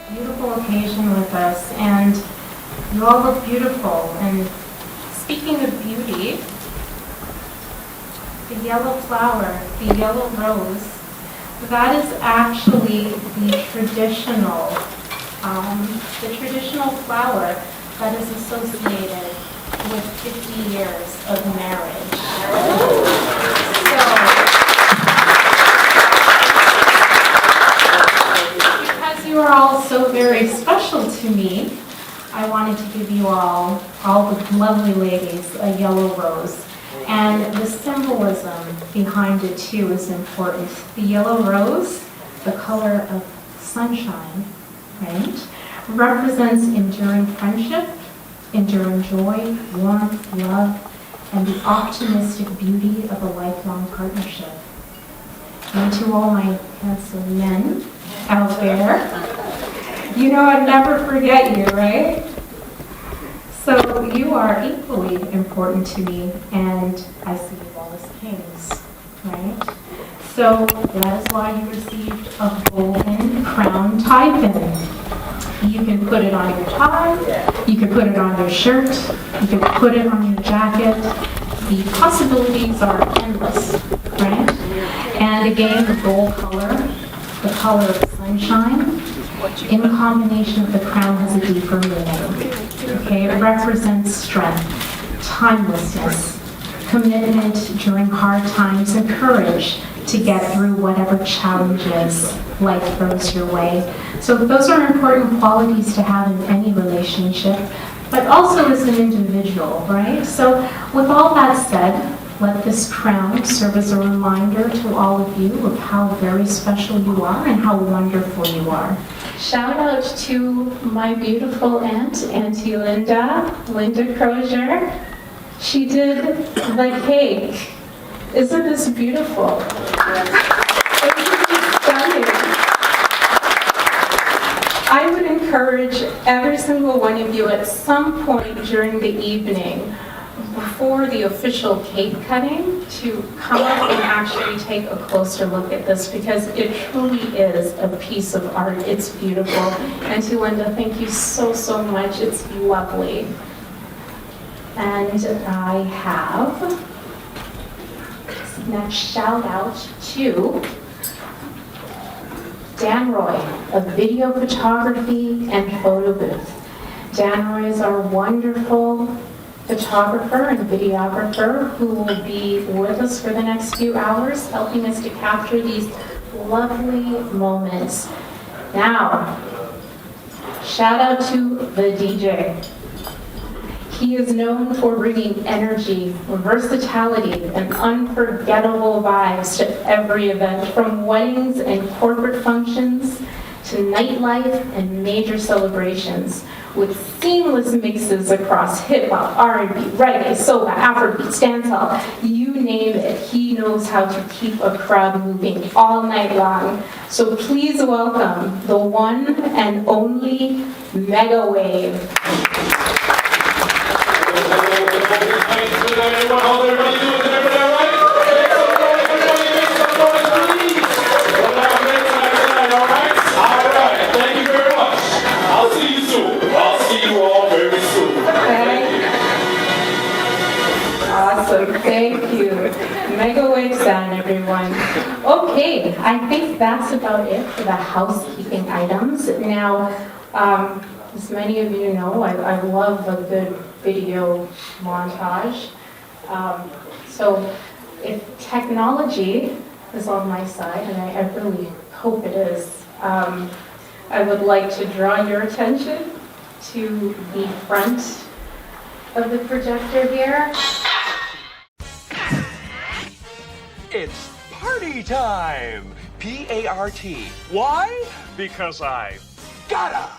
beautiful occasion with us, and you all look beautiful. And speaking of beauty, the yellow flower, the yellow rose, that is actually the traditional flower that is associated with 50 years of marriage. So, because you are all so very special to me, I wanted to give you all the lovely ladies, a yellow rose. And the symbolism behind it too is important. The yellow rose, the color of sunshine, right, represents enduring friendship, enduring joy, warmth, love, and the optimistic beauty of a lifelong partnership. And to all my handsome men out there, you know I'd never forget you, right? So you are equally important to me, and I see you all as kings, right? So that is why you received a golden crown tie pin. You can put it on your tie, you can put it on your shirt, you can put it on your jacket. The possibilities are endless, right? And again, the gold color, the color of sunshine, in combination with the crown has a deeper meaning. Okay, it represents strength, timelessness, commitment during hard times, and courage to get through whatever challenges life throws your way. So those are important qualities to have in any relationship, but also as an individual, right? So with all that said, let this crown serve as a reminder to all of you of how very special you are and how wonderful you are. Shout out to my beautiful aunt, Auntie Linda Crozier. She did the cake. Isn't this beautiful? It's stunning. I would encourage every single one of you at some point during the evening, before the official cake cutting, to come up and actually take a closer look at this, because it truly is a piece of art. It's beautiful. Auntie Linda, thank you so, so much. It's lovely. And I have this next shout out to Dan Roy of video photography and photo booth. Dan Roy is our wonderful photographer and videographer who will be with us for the next few hours, helping us to capture these lovely moments. Now, shout out to the DJ. He is known for bringing energy, versatility, and unforgettable vibes to every event, from weddings and corporate functions to nightlife and major celebrations, with seamless mixes across hip-hop, R&B, reggae, soca, Afrobeat, dancehall, you name it. He knows how to keep a crowd moving all night long. So please welcome the one and only Mega Wave. Thank you. Mega Wave sound, everyone. Okay, I think that's about it for the housekeeping items. Now, as many of you know, I love a good video montage. So if technology is on my side, and I really hope it is, I would like to draw your attention to the front of the projector here. It's party time! P-A-R-T. Why? Because I gotta!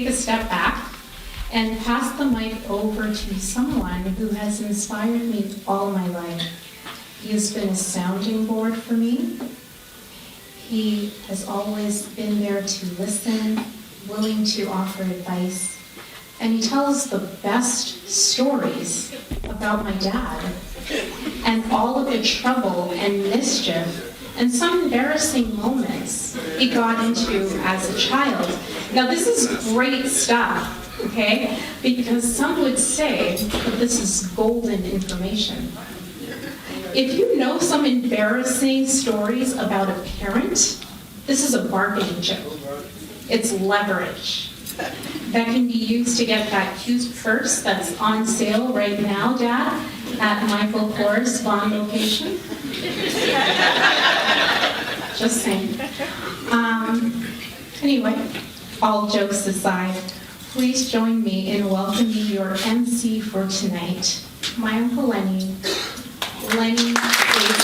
take a step back and pass the mic over to someone who has inspired me all my life. He has been a sounding board for me. He has always been there to listen, willing to offer advice, and he tells the best stories about my dad and all of the trouble and mischief and some embarrassing moments he got into as a child. Now, this is great stuff, okay? Because some would say that this is golden information. If you know some embarrassing stories about a parent, this is a bargaining chip. It's leverage that can be used to get that cute purse that's on sale right now, Dad, at Michael Kors' Bond location. Just saying. Anyway, all jokes aside, please join me in welcoming your MC for tonight, my Uncle Lenny. Lenny, please.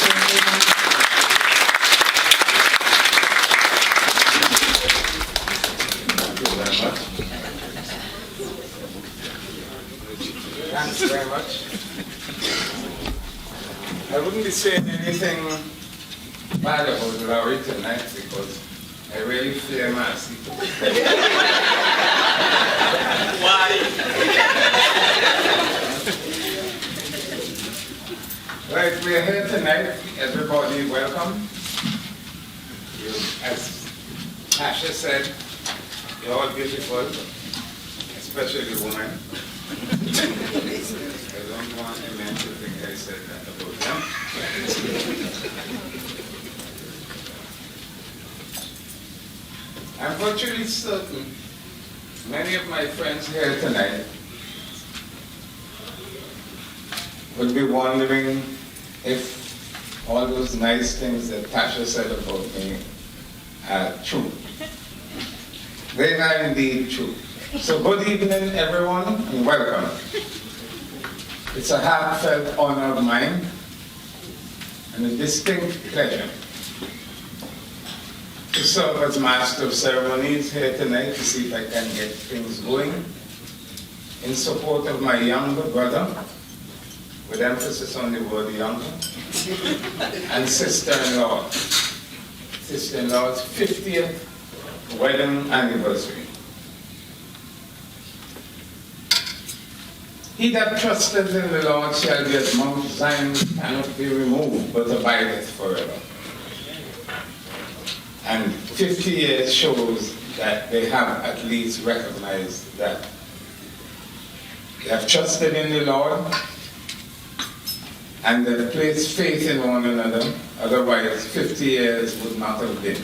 Thanks very much. I wouldn't be saying anything bad about Laurie tonight because I really fear Marcia. Why? Right, we are here tonight. Everybody, welcome. As Marcia said, you're all beautiful, especially women. I don't want a man to think I said that about them. I'm virtually certain many of my friends here tonight would be wondering if all those nice things that Tasha said about me are true. They are indeed true. So good evening, everyone, and welcome. It's a heartfelt honor of mine and a distinct pleasure to serve as Master of Ceremonies here tonight to see if I can get things going in support of my younger brother, with emphasis on the word younger, and sister-in-law. Sister-in-law's 50th wedding anniversary. He that trusteth in the Lord shall be as Mount Zion cannot be removed, but abideth forever. And 50 years shows that they have at least recognized that. They have trusted in the Lord, and they have placed faith in one another, otherwise 50 years would not have been.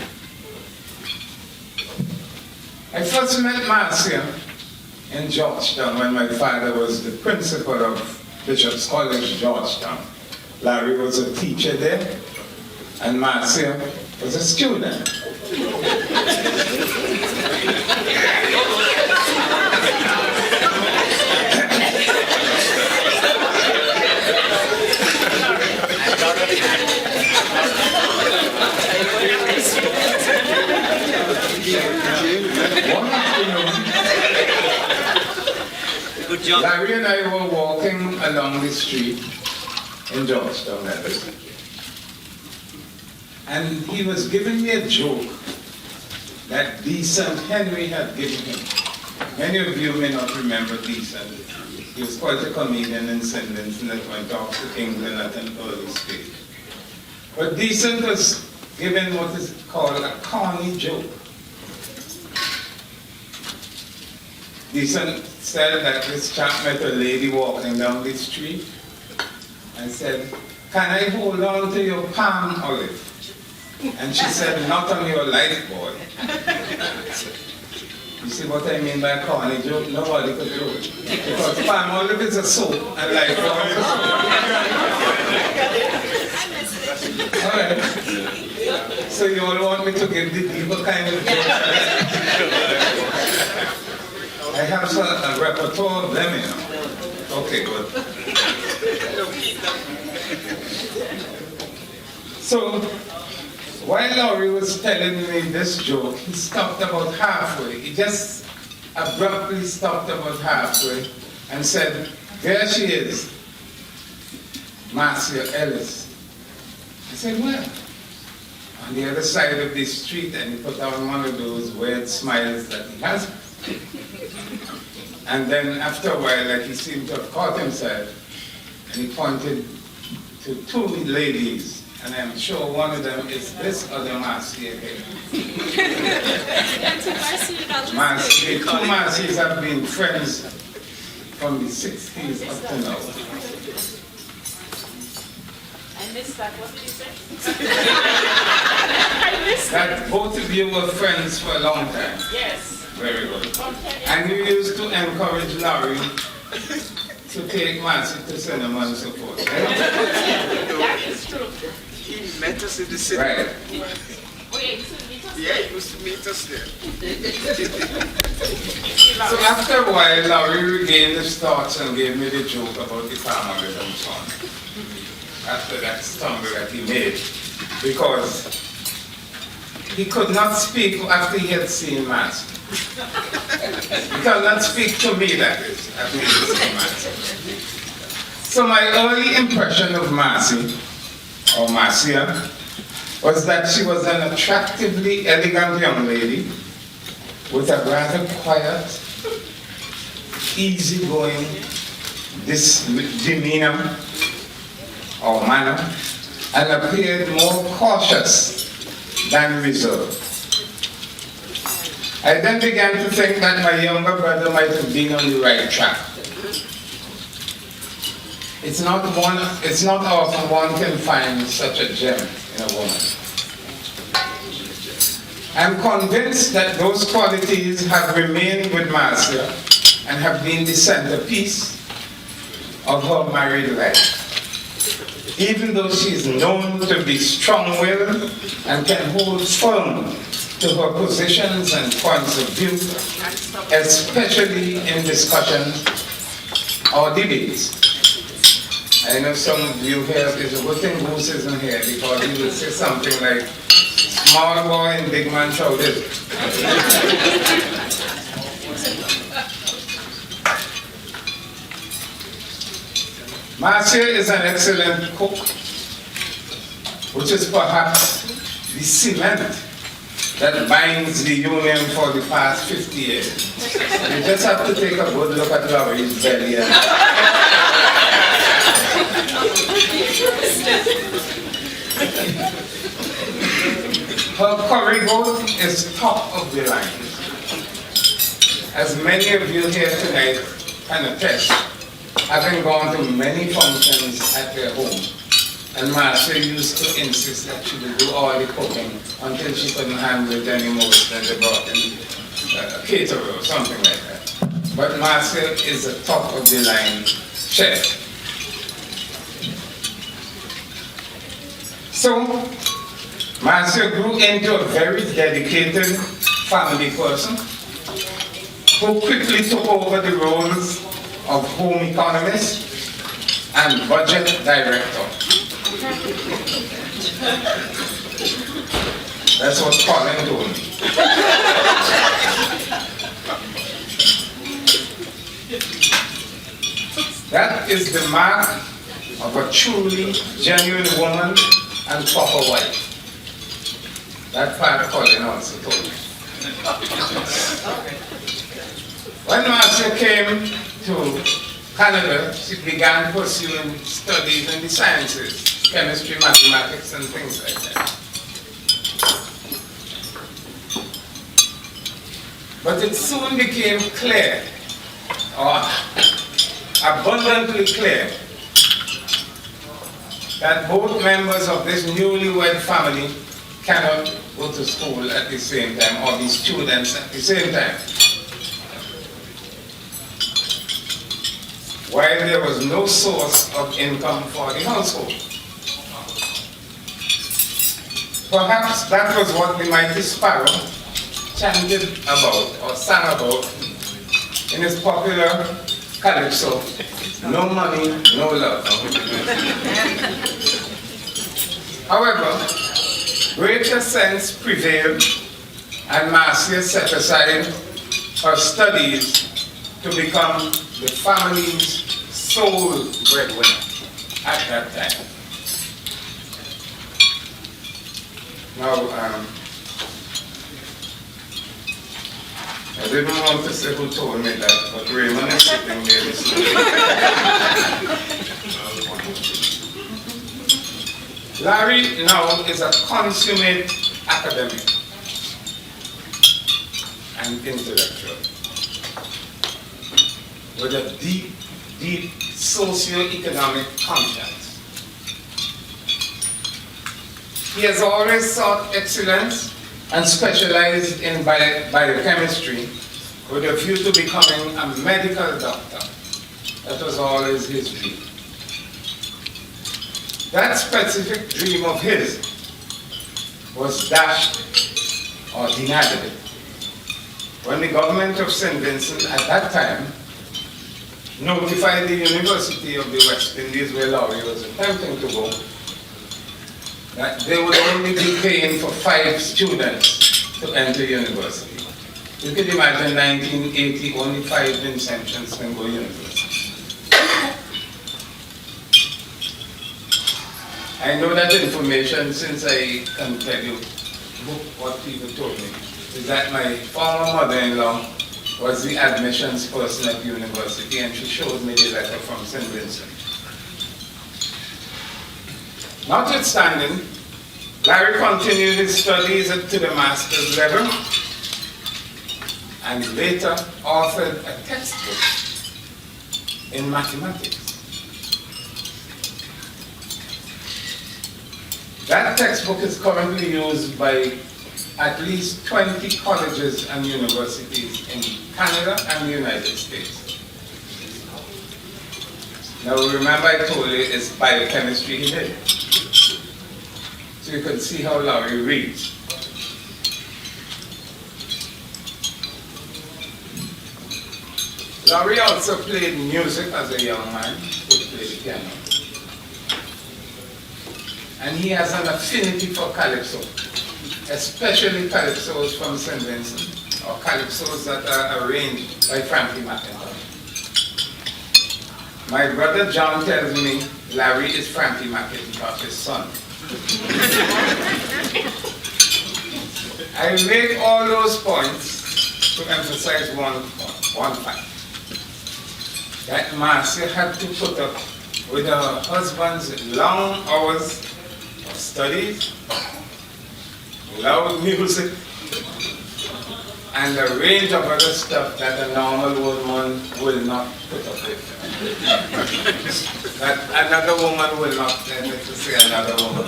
I first met Marcia in Georgetown when my father was the principal of Bishop's College, Georgetown. Larry was a teacher there, and Marcia was a student. One afternoon, Good job. Larry and I were walking along the street in Georgetown, and he was giving me a joke that Decent Henry had given him. Many of you may not remember Decent. He was quite a comedian in St. Vincent that went off to England at an early stage. But Decent was given what is called a corny joke. Decent said that this chap met a lady walking down the street and said, "Can I hold on to your palm olive?" And she said, "Not on your life, boy." You see what I mean by corny joke? Nobody could do it. Because palm olive is a soap and life boy is a soap. All right. So you all want me to give the deeper kind of joke? I have a repertoire of them, you know. Okay, good. So, while Laurie was telling me this joke, he stopped about halfway. He just abruptly stopped about halfway and said, "There she is, Marcia Ellis." I said, "Where?" "On the other side of the street," and he put on one of those weird smiles that he has. And then after a while, like he seemed to have caught himself, and he pointed to two ladies, and I'm sure one of them is this other Marcia here. Marcia, the two Marcias have been friends from the 60s up to now. I missed that. What did you say? That both of you were friends for a long time. Yes. Very good. And you used to encourage Larry to take Marcia to cinema and so forth. Right? That is true. He met us in the city. Right. Oh, yeah, you should meet us. Yeah, he used to meet us there. So after a while, Larry regained his thoughts and gave me the joke about the farmer and so on. After that stumble that he made. Because he could not speak after he had seen Marcia. He could not speak to me, that is, after he had seen Marcia. So my early impression of Marcia was that she was an attractively elegant young lady with a rather quiet, easygoing demeanor or manner, and appeared more cautious than reserved. I then began to think that my younger brother might have been on the right track. It's not often one can find such a gem in a woman. I'm convinced that those qualities have remained with Marcia and have been the centerpiece of her married life. Even though she is known to be strong-willed and can hold firm to her positions and points of view, especially in discussion or debates. I know some of you here, there's a good thing Goose isn't here because he will say something like, "Small boy and big man shouted." Marcia is an excellent cook, which is perhaps the cement that binds the union for the past 50 years. You just have to take a good look at Laurie's belly. Her curry goat is top of the line. As many of you here tonight can attest, having gone to many functions at their home, and Marcia used to insist that she would do all the cooking until she couldn't handle it anymore, then they brought in a caterer or something like that. But Marcia is a top of the line chef. So, Marcia grew into a very dedicated family person who quickly took over the roles of home economist and budget director. That's what Colin told me. That is the mark of a truly genuine woman and proper wife. That part Colin also told me. When Marcia came to Canada, she began pursuing studies in the sciences, chemistry, mathematics, and things like that. But it soon became clear, or abundantly clear, that both members of this newlywed family cannot go to school at the same time, or be students at the same time. While there was no source of income for the household. Perhaps that was what the mighty Sparrow chanted about, or sang about, in his popular calypso, "No money, no love." However, greater sense prevailed, and Marcia set aside her studies to become the family's sole breadwinner at that time. Now, I didn't want to say who told me that, but Raymond is sitting there listening. Larry now is a consummate academic and intellectual with a deep, deep socio-economic conscience. He has always sought excellence and specialized in biochemistry with a view to becoming a medical doctor. That was always his dream. That specific dream of his was dashed or denied when the government of St. Vincent at that time notified the University of the West Indies, where Laurie was attempting to go, that they would only be paying for 5 students to enter university. You could imagine 1980, only 5 Vincentians can go to university. I know that information since I can tell you what people told me, is that my former mother-in-law was the admissions person at university, and she showed me the letter from St. Vincent. Notwithstanding, Larry continued his studies to the master's level and later authored a textbook in mathematics. That textbook is currently used by at least 20 colleges and universities in Canada and the United States. Now remember I told you it's biochemistry he did. So you can see how Laurie reads. Laurie also played music as a young man. He played the piano. And he has an affinity for calypso, especially calypsos from St. Vincent, or calypsos that are arranged by Frankie McIntyre. My brother John tells me Larry is Frankie McIntyre's son. I make all those points to emphasize one fact. That Marcia had to put up with her husband's long hours of studies, loud music, and a range of other stuff that a normal woman will not put up with. That another woman will not, let me say another woman.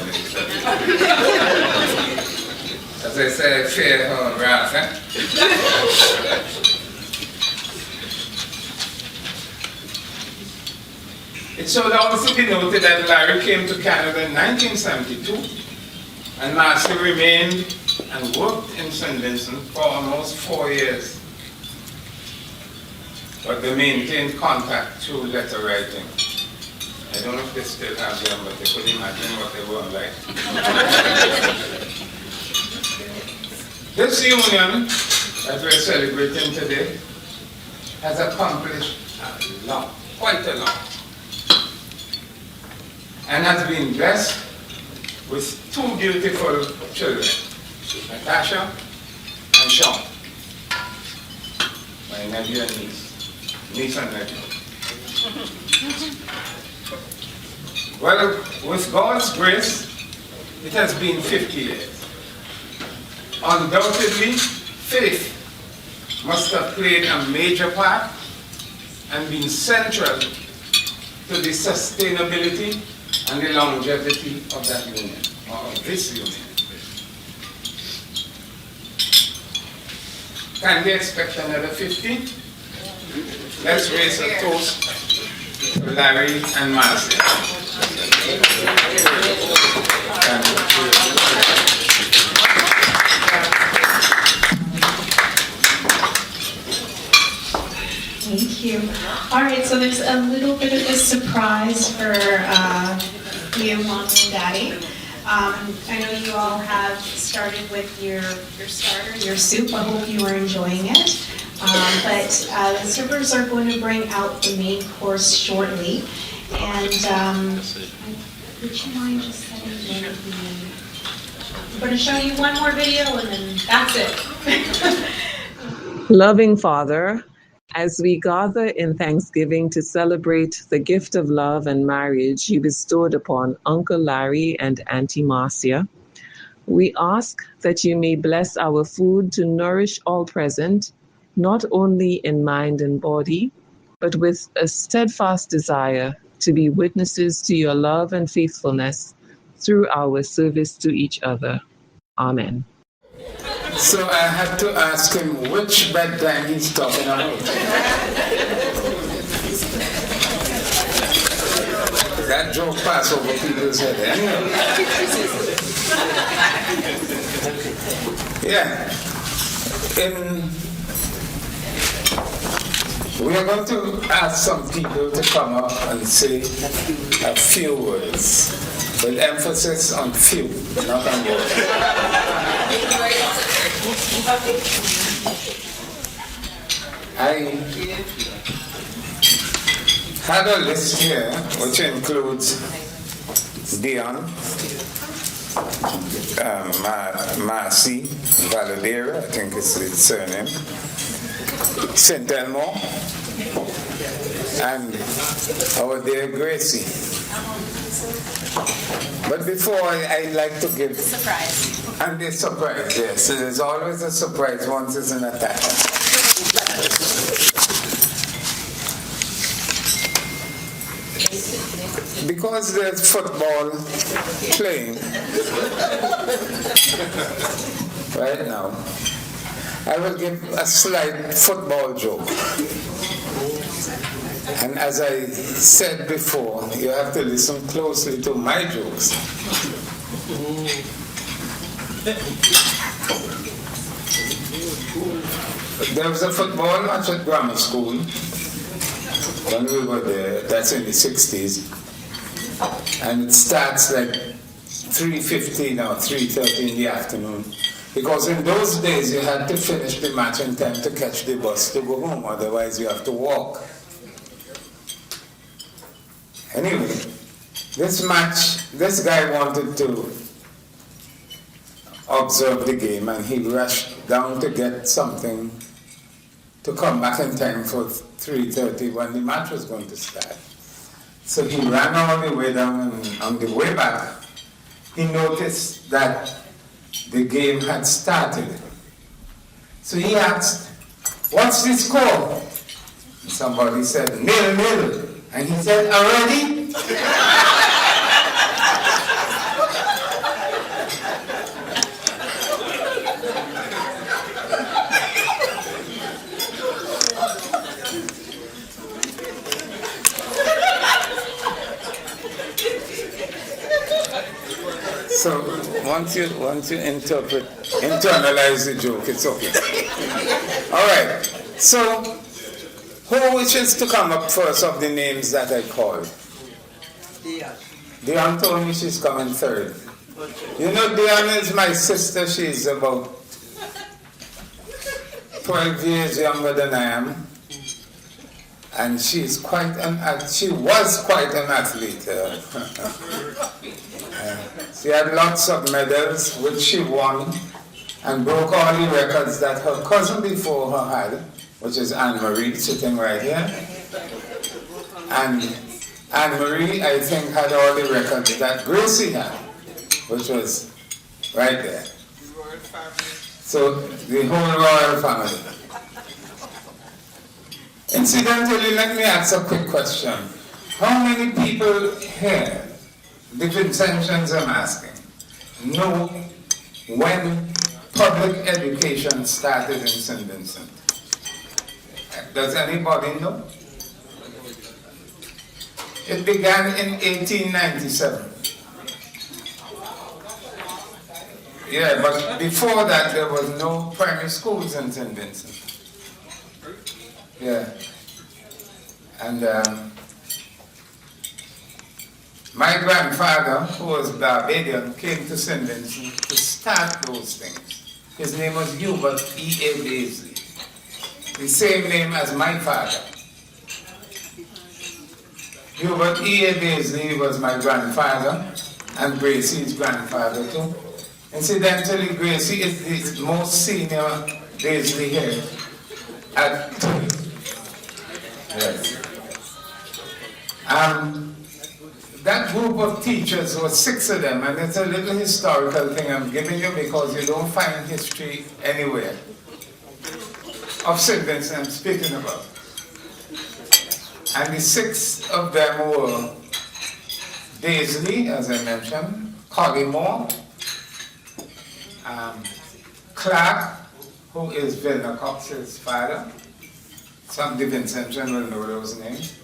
As I say, fear her wrath, It should also be noted that Larry came to Canada in 1972, and Marcia remained and worked in St. Vincent for almost 4 years. But they maintained contact through letter writing. I don't know if they still have them, but they could imagine what they were like. This union that we're celebrating today has accomplished a lot, quite a lot, and has been blessed with 2 beautiful children, Natasha and Sean, my nephew and niece and nephew. Well, with God's grace, it has been 50 years. Undoubtedly, faith must have played a major part and been central to the sustainability and the longevity of that union, or of this union. Can we expect another 50? Let's raise a toast to Larry and Marcia. Thank you. All right, so there's a little bit of a surprise for you, Mom and Daddy. I know you all have started with your starter, your soup. I hope you are enjoying it. But the servers are going to bring out the main course shortly. And would you mind just setting one of the... I'm going to show you one more video and then that's it. Loving Father, as we gather in Thanksgiving to celebrate the gift of love and marriage you bestowed upon Uncle Larry and Auntie Marcia, we ask that you may bless our food to nourish all present, not only in mind and body, but with a steadfast desire to be witnesses to your love and faithfulness through our service to each other. Amen. So I had to ask him which bedtime he's talking about. That joke passed over people's head anyway. Yeah. We are going to ask some people to come up and say a few words, with emphasis on few, not on words. I had a list here which includes Dion, Marcia, Valadera, I think it's his surname, St. Elmo, and our dear Gracie. But before I like to give... Surprise. And the surprise, yes. So there's always a surprise once it's an attack. Because there's football playing right now, I will give a slight football joke. And as I said before, you have to listen closely to my jokes. There was a football match at grammar school when we were there, that's in the 60s. And it starts like 3:15 or 3:30 in the afternoon. Because in those days you had to finish the match in time to catch the bus to go home, otherwise you have to walk. Anyway, this match, this guy wanted to observe the game and he rushed down to get something to come back in time for 3:30 when the match was going to start. So he ran all the way down, and on the way back, he noticed that the game had started. So he asked, "What's the score?" Somebody said, 0-0. And he said, "Already?" So once you internalize the joke, it's okay. All right. So who wishes to come up first of the names that I called? Dion told me she's coming third. You know, Dion is my sister. She's about 12 years younger than I am. And she was quite an athlete. She had lots of medals, which she won, and broke all the records that her cousin before her had, which is Anne-Marie, sitting right here. And Anne-Marie, I think, had all the records that Gracie had, which was right there. So, the whole royal family. Incidentally, let me ask a quick question. How many people here, the intentions I'm asking, know when public education started in St. Vincent? Does anybody know? It began in 1897. Yeah, but before that there was no primary schools in St. Vincent. Yeah. And my grandfather, who was Barbadian, came to St. Vincent to start those things. His name was Hubert E.A. Beasley. the same name as my father. Hubert E. Daisley was my grandfather, and Gracie's grandfather too. Incidentally, Gracie is the most senior Daisley here at yes. That group of teachers was 6 of them, and it's a little historical thing I'm giving you because you don't find history anywhere of siblings I'm speaking about. And the 6 of them were Daisley, as I mentioned, Collymore, Clark, who is Vilna Cox's father. Some of the Vincentian will know those names.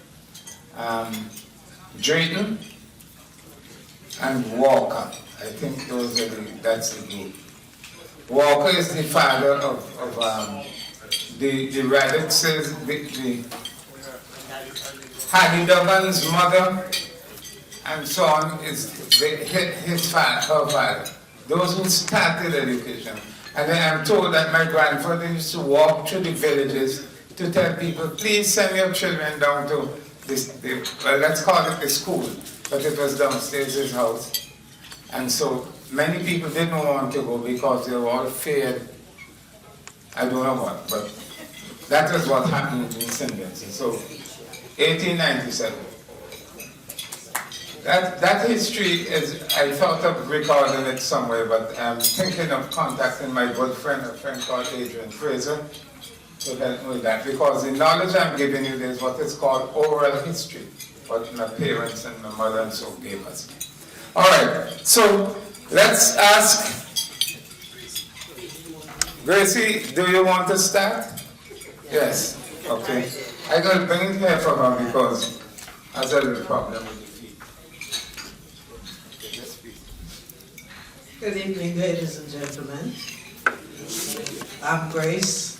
Drayton and Walker. I think that's the group. Walker is the father of the Radixes, the Hattie Duggan's mother, and so on is her father. Those who started education. And then I'm told that my grandfather used to walk through the villages to tell people, please send your children down to this, well, let's call it the school, but it was downstairs his house. And so many people didn't want to go because they were all feared, I don't know what, but that was what happened in St. Vincent. So 1897. That history is, I thought of recording it somewhere, but I'm thinking of contacting my good friend, a friend called Adrian Fraser, to help me with that, because the knowledge I'm giving you is what is called oral history, what my parents and my mother and so gave us. All right, so let's ask, Gracie, do you want to start? Yes, okay. I'm going to bring it here for her because I have a little problem with the feet. Good evening, ladies and gentlemen. I'm Grace.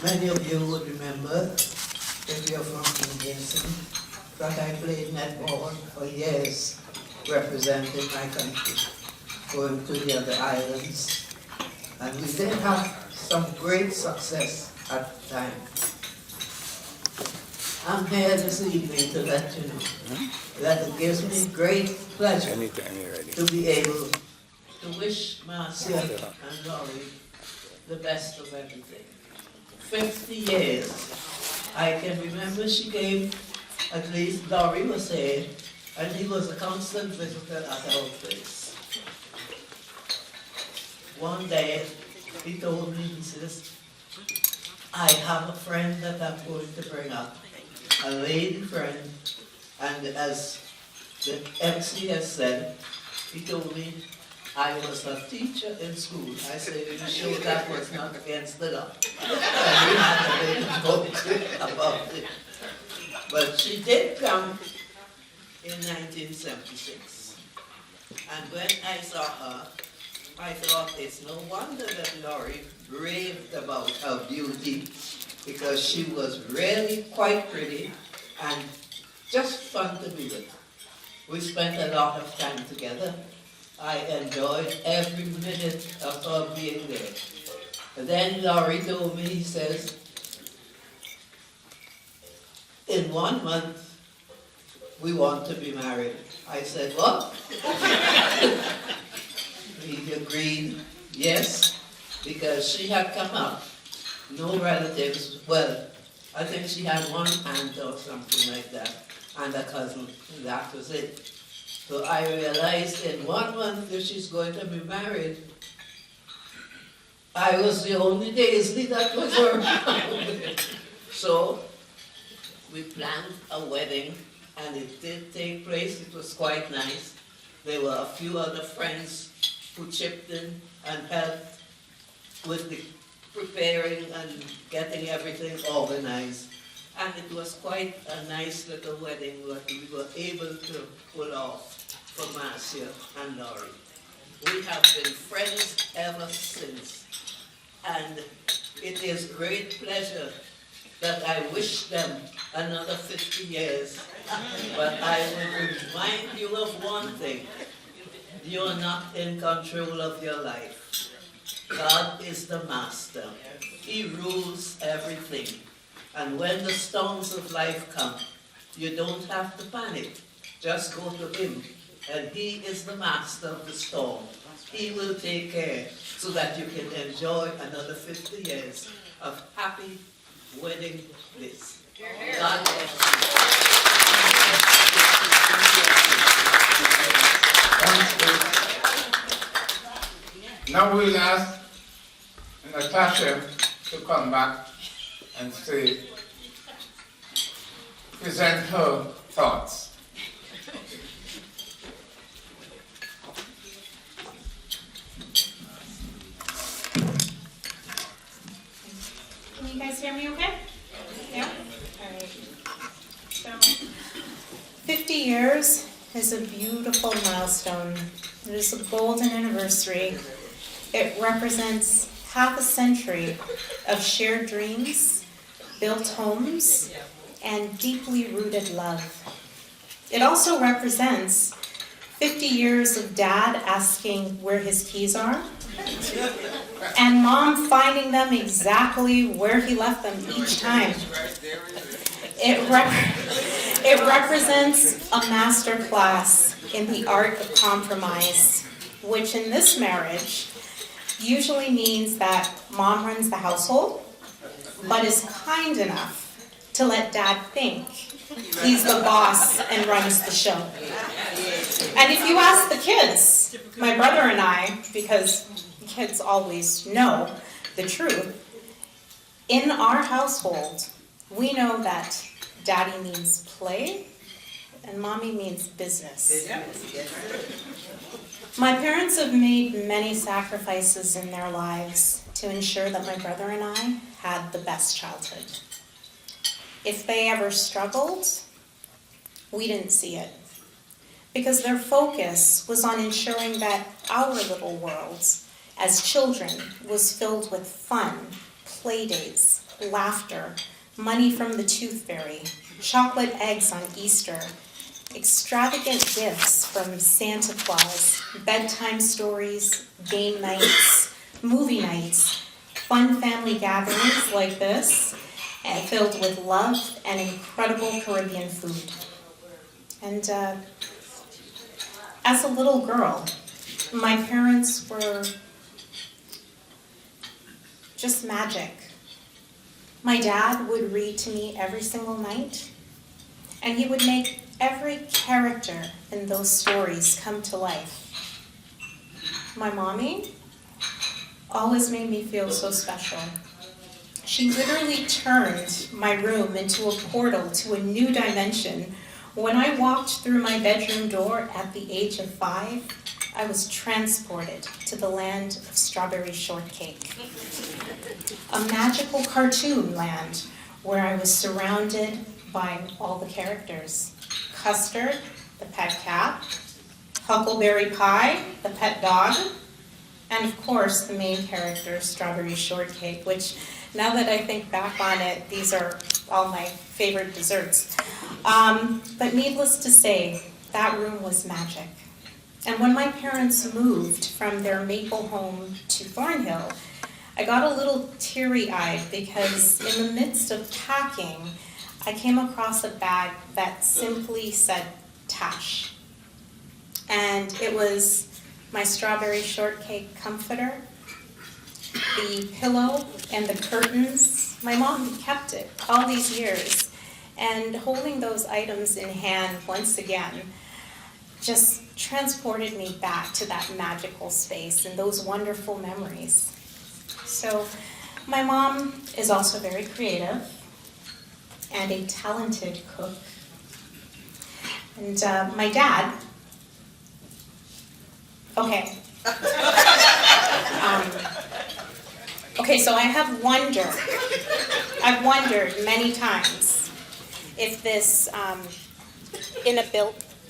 Many of you would remember, if you're from St. Vincent, that I played netball for years, representing my country, going to the other islands. And we did have some great success at the time. I'm here this evening to let you know that it gives me great pleasure to be able to wish Marcia and Laurie the best of everything. 50 years. I can remember she came, at least Laurie was saying, and he was a constant visitor at our place. One day, he told me, he says, I have a friend that I'm going to bring up, a lady friend, and as the MC has said, he told me, I was a teacher in school. I said, you sure that was not against the law? And we had a little book about it. But she did come in 1976. And when I saw her, I thought it's no wonder that Laurie raved about her beauty, because she was really quite pretty and just fun to be with. We spent a lot of time together. I enjoyed every minute of her being there. But then Laurie told me, he says, in 1 month, we want to be married. I said, what? He agreed, yes, because she had come up, no relatives, well, I think she had one aunt or something like that, and a cousin, and that was it. So I realized in 1 month if she's going to be married, I was the only Daisley that was around. So we planned a wedding, and it did take place. It was quite nice. There were a few other friends who chipped in and helped with the preparing and getting everything organized. And it was quite a nice little wedding that we were able to pull off for Marcia and Laurie. We have been friends ever since. And it is great pleasure that I wish them another 50 years. But I will remind you of one thing. You're not in control of your life. God is the master. He rules everything. And when the storms of life come, you don't have to panic. Just go to him. And he is the master of the storm. He will take care so that you can enjoy another 50 years of happy wedding bliss. God bless you. Now we'll ask Natasha to come back and present her thoughts. Can you guys hear me okay? Yeah? All right. So, 50 years is a beautiful milestone. It is a golden anniversary. It represents half a century of shared dreams, built homes, and deeply rooted love. It also represents 50 years of Dad asking where his keys are, and Mom finding them exactly where he left them each time. It represents a master class in the art of compromise, which in this marriage usually means that Mom runs the household, but is kind enough to let Dad think he's the boss and runs the show. And if you ask the kids, my brother and I, because kids always know the truth, in our household, we know that Daddy means play and Mommy means business. My parents have made many sacrifices in their lives to ensure that my brother and I had the best childhood. If they ever struggled, we didn't see it, because their focus was on ensuring that our little worlds as children was filled with fun, play days, laughter, money from the tooth fairy, chocolate eggs on Easter, extravagant gifts from Santa Claus, bedtime stories, game nights, movie nights, fun family gatherings like this, and filled with love and incredible Caribbean food. And as a little girl, my parents were just magic. My dad would read to me every single night, and he would make every character in those stories come to life. My mommy always made me feel so special. She literally turned my room into a portal to a new dimension. When I walked through my bedroom door at the age of 5, I was transported to the land of strawberry shortcake. A magical cartoon land where I was surrounded by all the characters. Custard, the pet cat, Huckleberry Pie, the pet dog, and of course the main character, strawberry shortcake, which now that I think back on it, these are all my favorite desserts. But needless to say, that room was magic. And when my parents moved from their Maple home to Thornhill, I got a little teary-eyed because in the midst of packing, I came across a bag that simply said Tash. And it was my strawberry shortcake comforter, the pillow and the curtains. My mom kept it all these years. And holding those items in hand once again just transported me back to that magical space and those wonderful memories. So my mom is also very creative and a talented cook. And my dad, okay. Okay, so I've wondered many times if this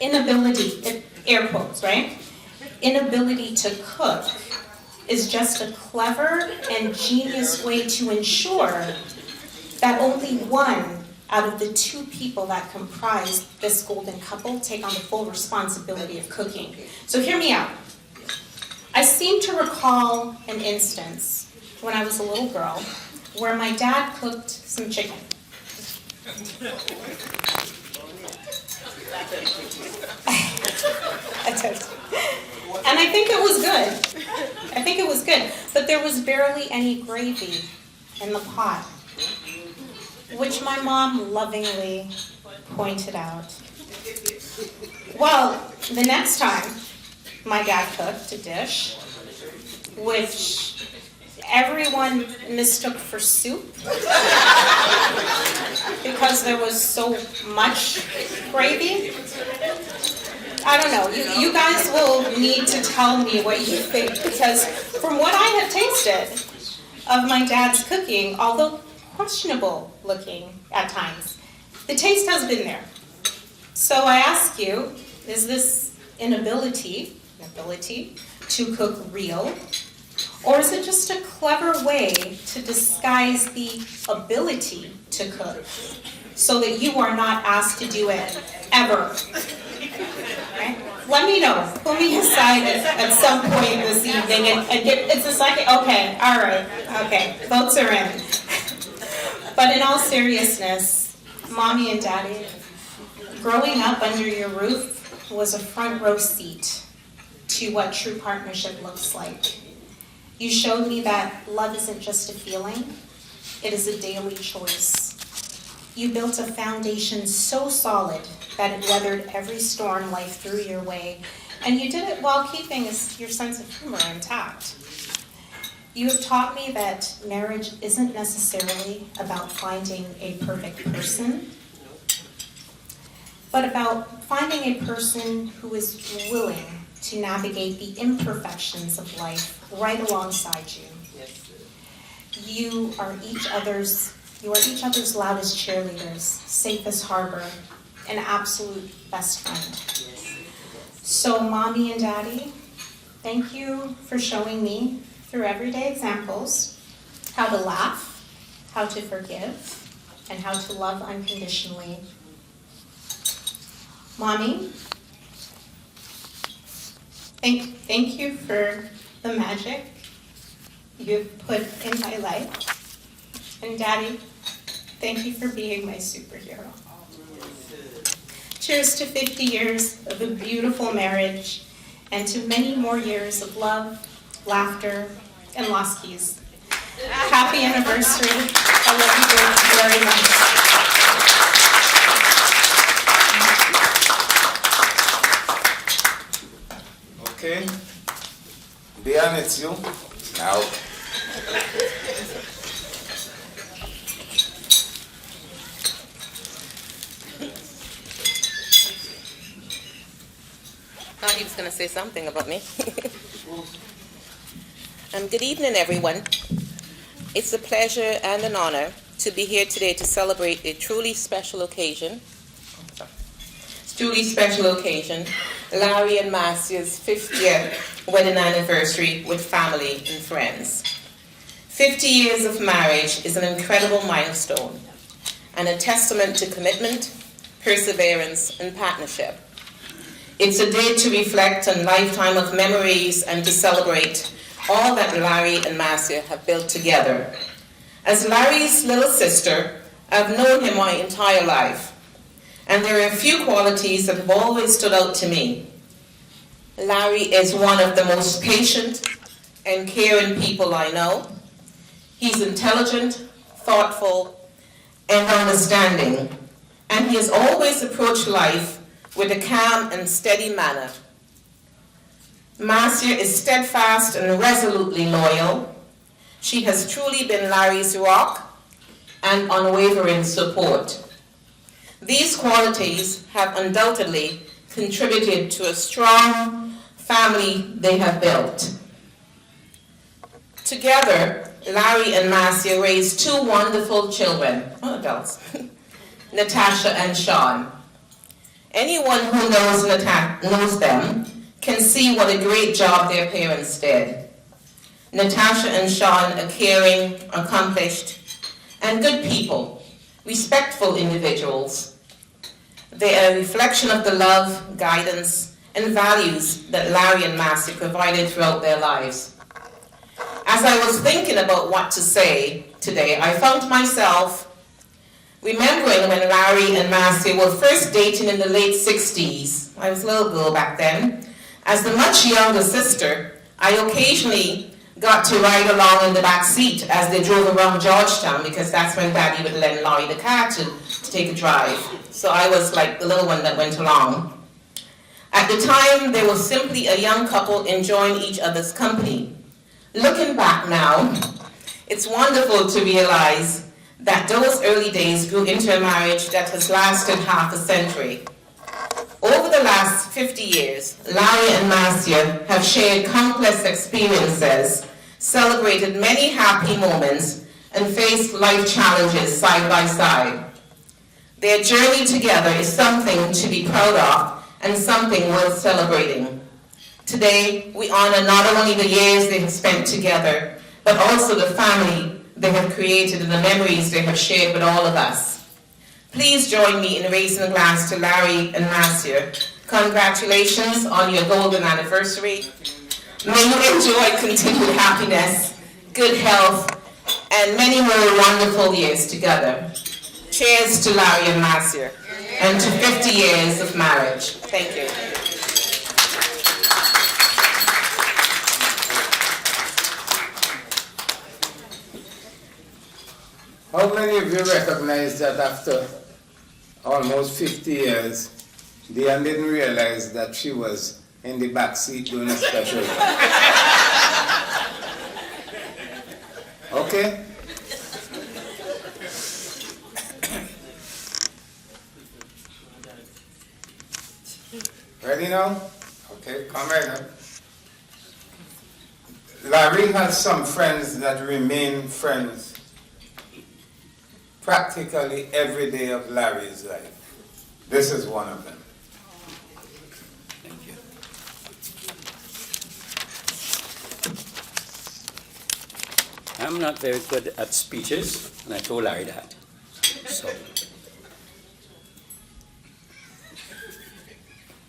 inability, air quotes, right? Inability to cook is just a clever and genius way to ensure that only one out of the 2 people that comprise this golden couple take on the full responsibility of cooking. So hear me out. I seem to recall an instance when I was a little girl where my dad cooked some chicken. And I think it was good. I think it was good. But there was barely any gravy in the pot, which my mom lovingly pointed out. Well, the next time my dad cooked a dish, which everyone mistook for soup because there was so much gravy. I don't know. You guys will need to tell me what you think, because from what I have tasted of my dad's cooking, although questionable looking at times, the taste has been there. So I ask you, is this inability to cook real? Or is it just a clever way to disguise the ability to cook so that you are not asked to do it ever? Okay? Let me know. Put me aside at some point this evening and get, it's a second. Okay, all right. Okay, votes are in. But in all seriousness, Mommy and Daddy, growing up under your roof was a front row seat to what true partnership looks like. You showed me that love isn't just a feeling, it is a daily choice. You built a foundation so solid that it weathered every storm life threw your way, and you did it while keeping your sense of humor intact. You have taught me that marriage isn't necessarily about finding a perfect person, but about finding a person who is willing to navigate the imperfections of life right alongside you. You are each other's loudest cheerleaders, safest harbor, and absolute best friend. So Mommy and Daddy, thank you for showing me through everyday examples how to laugh, how to forgive, and how to love unconditionally. Mommy, thank you for the magic you've put in my life. And Daddy, thank you for being my superhero. Cheers to 50 years of a beautiful marriage and to many more years of love, laughter, and lost keys. Happy anniversary. I love you both very much. Okay, Diane, it's you. Now. Thought he was going to say something about me. Good evening, everyone. It's a pleasure and an honor to be here today to celebrate a truly special occasion. Larry and Marcia's 50th wedding anniversary with family and friends. 50 years of marriage is an incredible milestone and a testament to commitment, perseverance, and partnership. It's a day to reflect on a lifetime of memories and to celebrate all that Larry and Marcia have built together. As Larry's little sister, I've known him my entire life. And there are a few qualities that have always stood out to me. Larry is one of the most patient and caring people I know. He's intelligent, thoughtful, and understanding. And he has always approached life with a calm and steady manner. Marcia is steadfast and resolutely loyal. She has truly been Larry's rock and unwavering support. These qualities have undoubtedly contributed to a strong family they have built. Together, Larry and Marcia raised two wonderful children, adults, Natasha and Sean. Anyone who knows them can see what a great job their parents did. Natasha and Sean are caring, accomplished, and good people, respectful individuals. They are a reflection of the love, guidance, and values that Larry and Marcia provided throughout their lives. As I was thinking about what to say today, I found myself remembering when Larry and Marcia were first dating in the late 60s. I was a little girl back then. As the much younger sister, I occasionally got to ride along in the back seat as they drove around Georgetown, because that's when Daddy would lend Laurie the car to take a drive. So I was like the little one that went along. At the time, they were simply a young couple enjoying each other's company. Looking back now, it's wonderful to realize that those early days grew into a marriage that has lasted half a century. Over the last 50 years, Larry and Marcia have shared countless experiences, celebrated many happy moments, and faced life challenges side by side. Their journey together is something to be proud of and something worth celebrating. Today, we honor not only the years they have spent together, but also the family they have created and the memories they have shared with all of us. Please join me in raising a glass to Larry and Marcia. Congratulations on your golden anniversary. May you enjoy continued happiness, good health, and many more wonderful years together. Cheers to Larry and Marcia, and to 50 years of marriage. Thank you. How many of you recognize that after almost 50 years, Diane didn't realize that she was in the back seat doing a special? Okay? Ready now? Okay, come right up. Larry has some friends that remain friends practically every day of Larry's life. This is one of them. Thank you. I'm not very good at speeches, and I told Larry that. So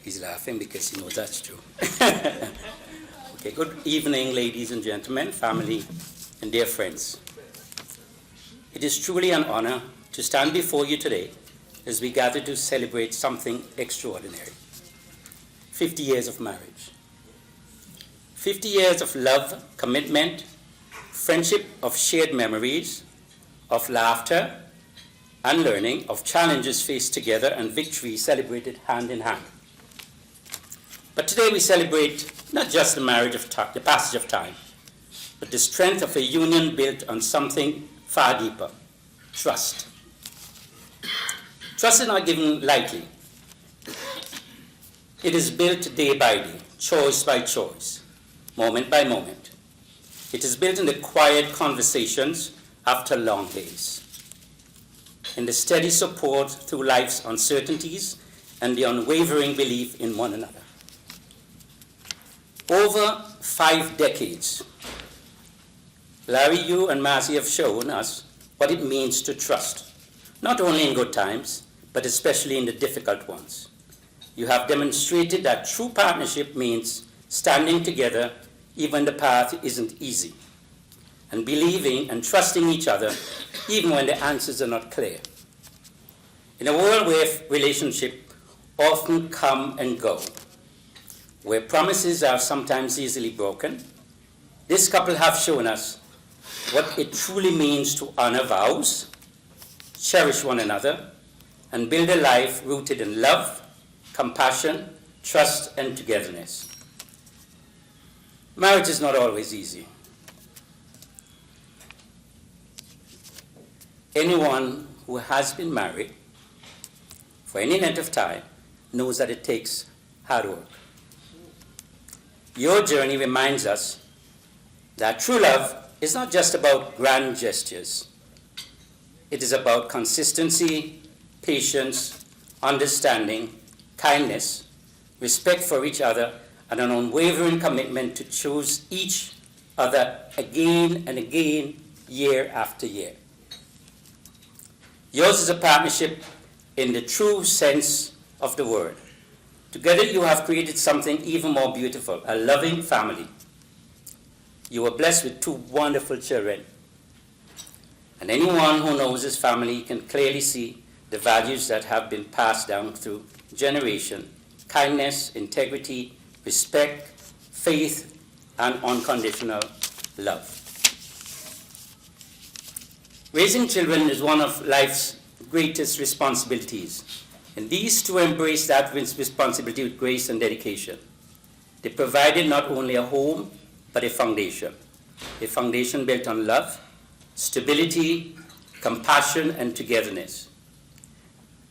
he's laughing because he knows that's true. Okay, good evening, ladies and gentlemen, family, and dear friends. It is truly an honor to stand before you today as we gather to celebrate something extraordinary. 50 years of marriage. 50 years of love, commitment, friendship, of shared memories, of laughter and learning, of challenges faced together and victories celebrated hand in hand. But today we celebrate not just the marriage of the passage of time, but the strength of a union built on something far deeper: trust. Trust is not given lightly. It is built day by day, choice by choice, moment by moment. It is built in the quiet conversations after long days, in the steady support through life's uncertainties and the unwavering belief in one another. Over 5 decades, Larry, you and Marcia have shown us what it means to trust, not only in good times, but especially in the difficult ones. You have demonstrated that true partnership means standing together even when the path isn't easy, and believing and trusting each other even when the answers are not clear. In a world where relationships often come and go, where promises are sometimes easily broken, this couple have shown us what it truly means to honor vows, cherish one another, and build a life rooted in love, compassion, trust, and togetherness. Marriage is not always easy. Anyone who has been married for any length of time knows that it takes hard work. Your journey reminds us that true love is not just about grand gestures. It is about consistency, patience, understanding, kindness, respect for each other, and an unwavering commitment to choose each other again and again, year after year. Yours is a partnership in the true sense of the word, Together you have created something even more beautiful, a loving family. You were blessed with 2 wonderful children. And anyone who knows this family can clearly see the values that have been passed down through generation: kindness, integrity, respect, faith, and unconditional love. Raising children is one of life's greatest responsibilities, and these two embrace that responsibility with grace and dedication. They provided not only a home, but a foundation built on love, stability, compassion, and togetherness.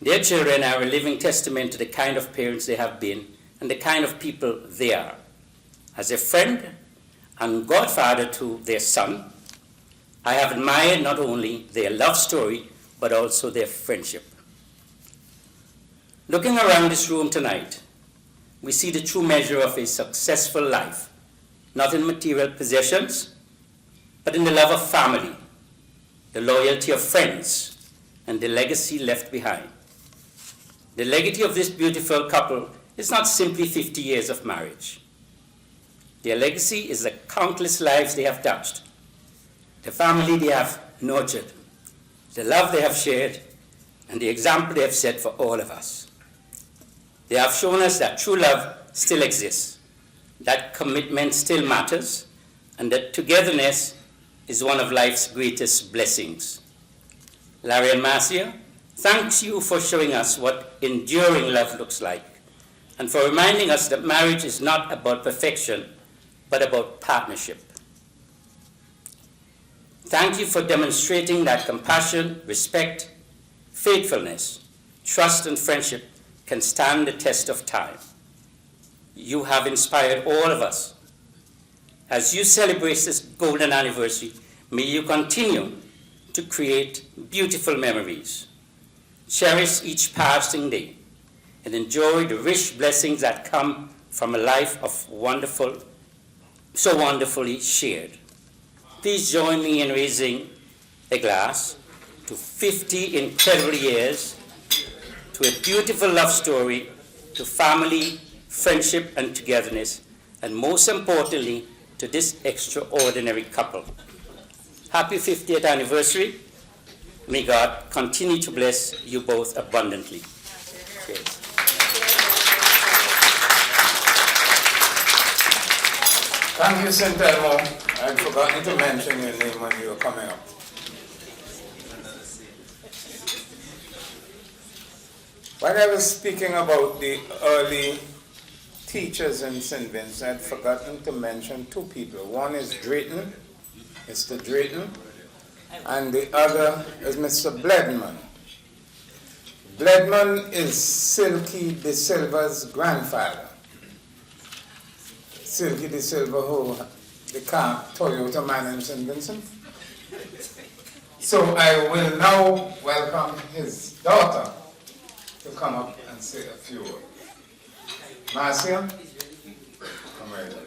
Their children are a living testament to the kind of parents they have been and the kind of people they are. As a friend and godfather to their son, I have admired not only their love story, but also their friendship. Looking around this room tonight, we see the true measure of a successful life, not in material possessions, but in the love of family, the loyalty of friends, and the legacy left behind. The legacy of this beautiful couple is not simply 50 years of marriage. Their legacy is the countless lives they have touched, the family they have nurtured, the love they have shared, and the example they have set for all of us. They have shown us that true love still exists, that commitment still matters, and that togetherness is one of life's greatest blessings. Larry and Marcia, thanks you for showing us what enduring love looks like, and for reminding us that marriage is not about perfection, but about partnership. Thank you for demonstrating that compassion, respect, faithfulness, trust, and friendship can stand the test of time. You have inspired all of us. As you celebrate this golden anniversary, may you continue to create beautiful memories, cherish each passing day, and enjoy the rich blessings that come from a life of so wonderfully shared. Please join me in raising a glass to 50 incredible years, to a beautiful love story, to family, friendship, and togetherness, and most importantly, to this extraordinary couple. Happy 50th anniversary. May God continue to bless you both abundantly. Cheers. Thank you, St. Elmo. I'd forgotten to mention your name when you were coming up. When I was speaking about the early teachers in St. Vincent, I'd forgotten to mention 2 people. One is Drayton, Mr. Drayton, and the other is Mr. Bledman. Bledman is Silky De Silva's grandfather. Silky De Silva, who the car Toyota man in St. Vincent. So I will now welcome his daughter to come up and say a few words. Marcia, come right up.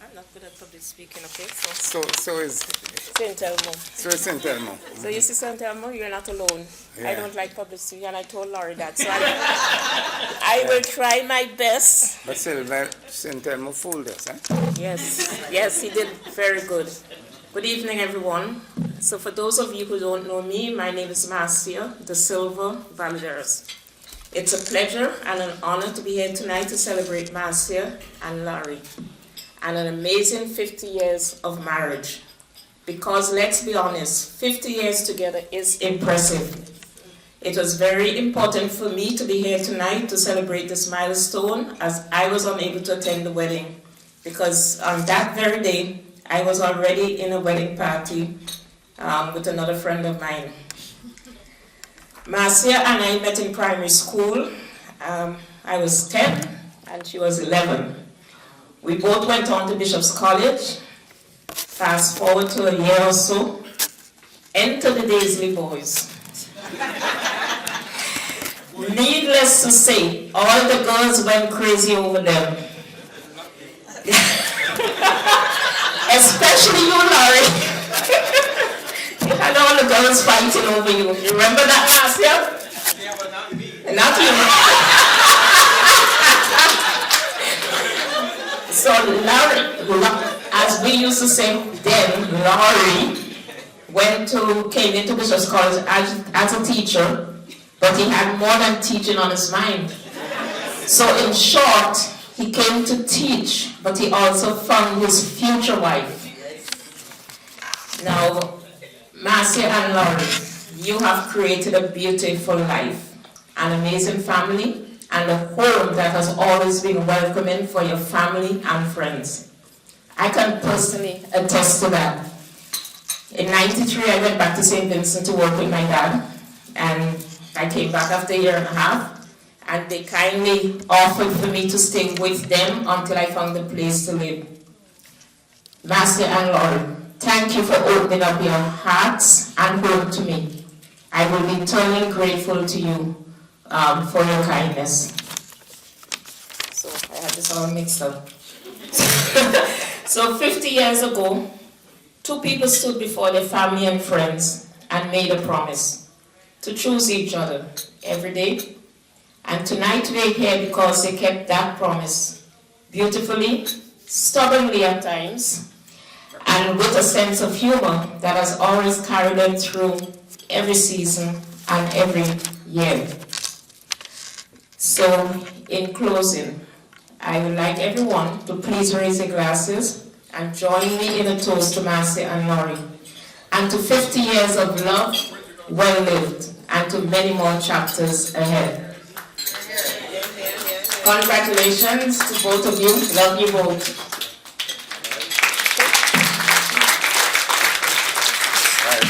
I'm not good at public speaking, okay? So is St. Elmo. St. Elmo. So you see, St. Elmo, you're not alone. Yeah. I don't like public speaking, and I told Laurie that. So I will try my best. But St. Elmo fooled us, eh? Yes, he did very good. Good evening, everyone. So for those of you who don't know me, my name is Marcia De Silva Valderas. It's a pleasure and an honor to be here tonight to celebrate Marcia and Laurie and an amazing 50 years of marriage. Because let's be honest, 50 years together is impressive. It was very important for me to be here tonight to celebrate this milestone, as I was unable to attend the wedding, because on that very day, I was already in a wedding party with another friend of mine. Marcia and I met in primary school. I was 10 and she was 11. We both went on to Bishop's College. Fast forward to a year or so, enter the Daisley boys. Needless to say, all the girls went crazy over them. Especially you, Laurie. And all the girls fighting over you. You remember that, Marcia? Yeah, but not me. Not you. So Larry, as we used to say then, Laurie came into Bishop's College as a teacher, but he had more than teaching on his mind. So in short, he came to teach, but he also found his future wife. Now, Marcia and Laurie, you have created a beautiful life, an amazing family, and a home that has always been welcoming for your family and friends. I can personally attest to that. In '93, I went back to St. Vincent to work with my dad, and I came back after a year and a half, and they kindly offered for me to stay with them until I found a place to live. Marcia and Laurie, thank you for opening up your hearts and home to me. I will be eternally grateful to you for your kindness. So I had this all mixed up. So 50 years ago, two people stood before their family and friends and made a promise to choose each other every day. And tonight we're here because they kept that promise beautifully, stubbornly at times, and with a sense of humor that has always carried them through every season and every year. So, in closing, I would like everyone to please raise their glasses and join me in a toast to Marcia and Laurie, and to 50 years of love well lived, and to many more chapters ahead. Congratulations to both of you. Love you both.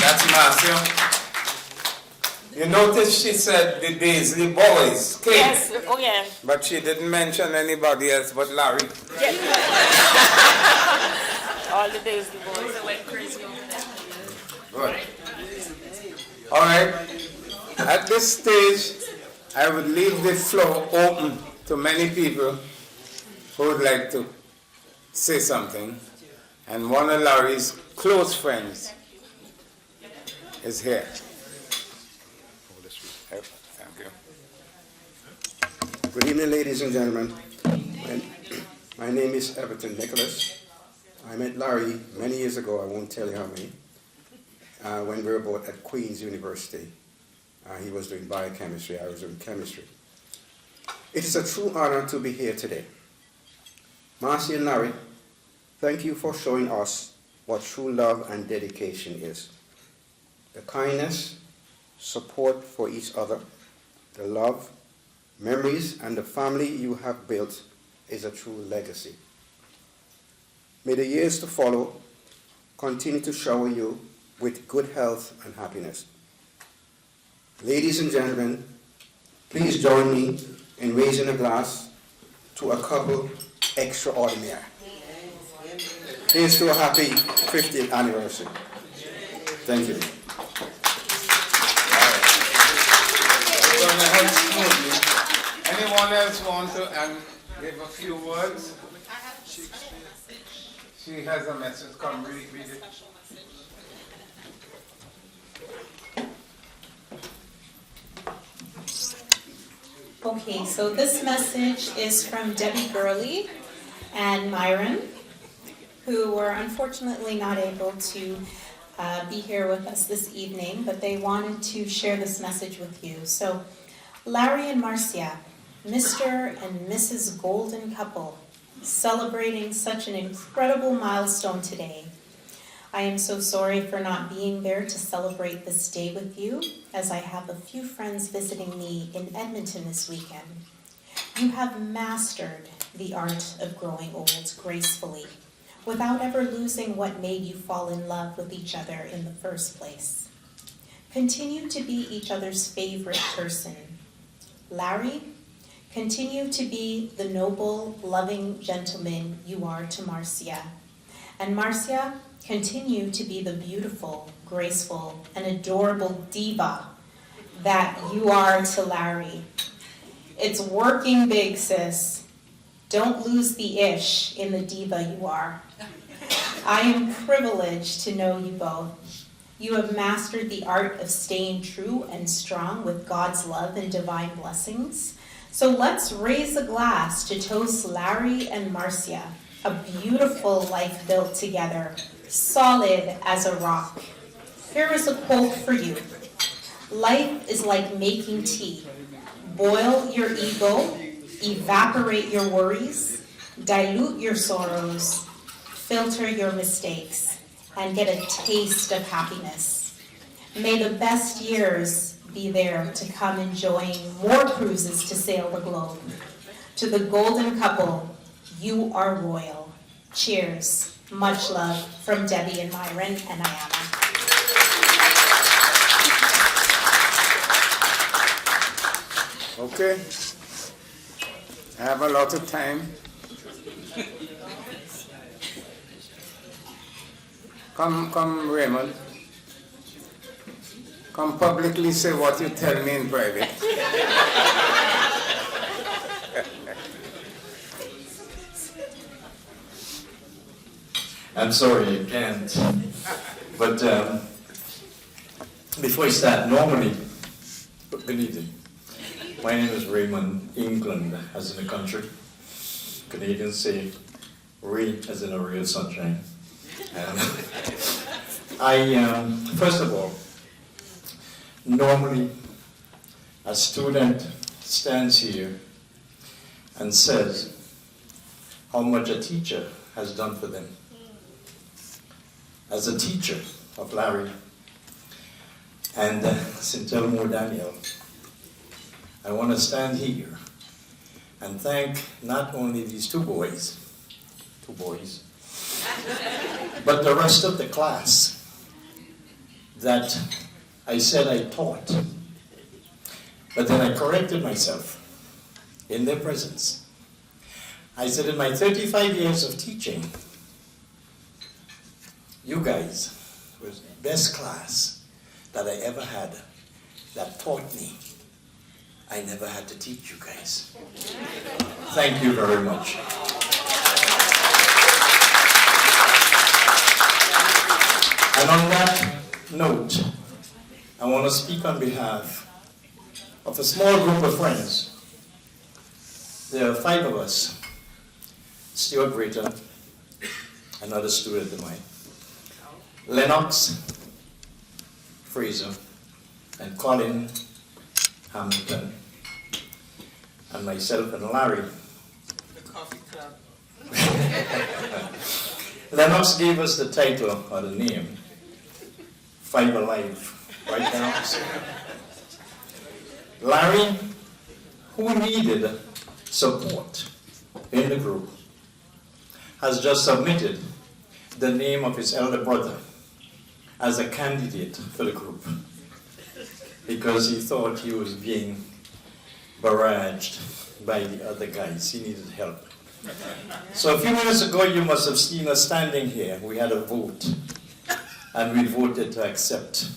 That's Marcia. You notice she said the Daisley boys came. Yes, oh yeah. But she didn't mention anybody else but Larry. Yeah. All the days the boys went crazy over there. Good. All right. At this stage, I would leave the floor open to many people who would like to say something. And one of Larry's close friends is here. Thank you. Good evening, ladies and gentlemen. My name is Everton Nicholas. I met Larry many years ago, I won't tell you how many, when we were both at Queen's University. He was doing biochemistry, I was doing chemistry. It is a true honor to be here today. Marcia and Larry, thank you for showing us what true love and dedication is. The kindness, support for each other, the love, memories, and the family you have built is a true legacy. May the years to follow continue to shower you with good health and happiness. Ladies and gentlemen, please join me in raising a glass to a couple extraordinary. Here's to a happy 50th anniversary. Thank you. Anyone else want to give a few words? She has a message. Come, read it. Okay, so this message is from Debbie Gurley and Myron, who were unfortunately not able to be here with us this evening, but they wanted to share this message with you. So, Larry and Marcia, Mr. and Mrs. Golden couple, celebrating such an incredible milestone today. I am so sorry for not being there to celebrate this day with you, as I have a few friends visiting me in Edmonton this weekend. You have mastered the art of growing old gracefully, without ever losing what made you fall in love with each other in the first place. Continue to be each other's favorite person. Larry, continue to be the noble, loving gentleman you are to Marcia. And Marcia, continue to be the beautiful, graceful, and adorable diva that you are to Larry. It's working big, sis. Don't lose the ish in the diva you are. I am privileged to know you both. You have mastered the art of staying true and strong with God's love and divine blessings. So let's raise a glass to toast Larry and Marcia, a beautiful life built together, solid as a rock. Here is a quote for you. Life is like making tea. Boil your ego, evaporate your worries, dilute your sorrows, filter your mistakes, and get a taste of happiness. May the best years be there to come, enjoying more cruises to sail the globe. To the golden couple, you are royal. Cheers. Much love from Debbie and Myron and Ayana. Okay. I have a lot of time. Come, Raymond. Come publicly say what you tell me in private. I'm sorry, I can't. But before I start, normally, good evening. My name is Raymond England, as in the country. Canadians say Ray, as in a ray of sunshine. First of all, normally a student stands here and says how much a teacher has done for them. As a teacher of Larry and St. Elmo Daniel, I want to stand here and thank not only these two boys, but the rest of the class that I said I taught, but then I corrected myself in their presence. I said, in my 35 years of teaching, you guys was the best class that I ever had that taught me. I never had to teach you guys. Thank you very much. And on that note, I want to speak on behalf of a small group of friends. There are 5 of us. Stuart Greater, another student of mine, Lennox Fraser, and Colin Hamilton, and myself and Larry. The coffee club. Lennox gave us the title or the name, 5 Alive, right now. Larry, who needed support in the group, has just submitted the name of his elder brother as a candidate for the group because he thought he was being barraged by the other guys. He needed help. So a few minutes ago, you must have seen us standing here. We had a vote, and we voted to accept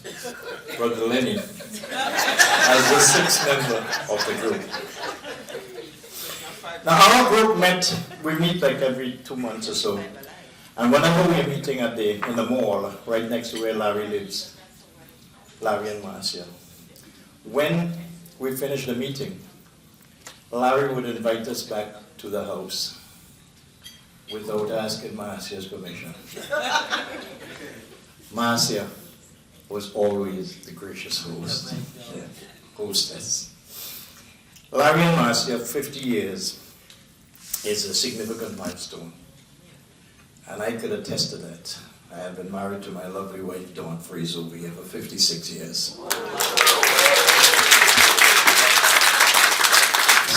Brother Lenny as the 6th member of the group. Now, our group we meet like every 2 months or so, and whenever we're meeting in the mall, right next to where Larry lives, Larry and Marcia, when we finish the meeting, Larry would invite us back to the house without asking Marcia's permission. Marcia was always the gracious hostess. Larry and Marcia, 50 years, is a significant milestone. And I could attest to that. I have been married to my lovely wife, Dawn Fraser, over here for 56 years.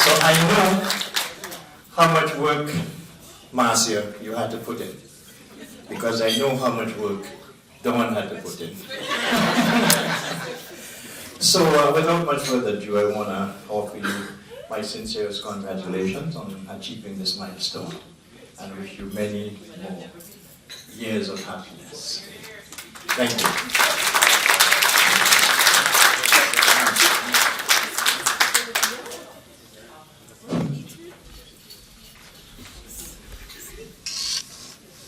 So I know how much work, Marcia, you had to put in. Because I know how much work Dawn had to put in. So without much further ado, I want to offer you my sincerest congratulations on achieving this milestone and wish you many more years of happiness. Thank you.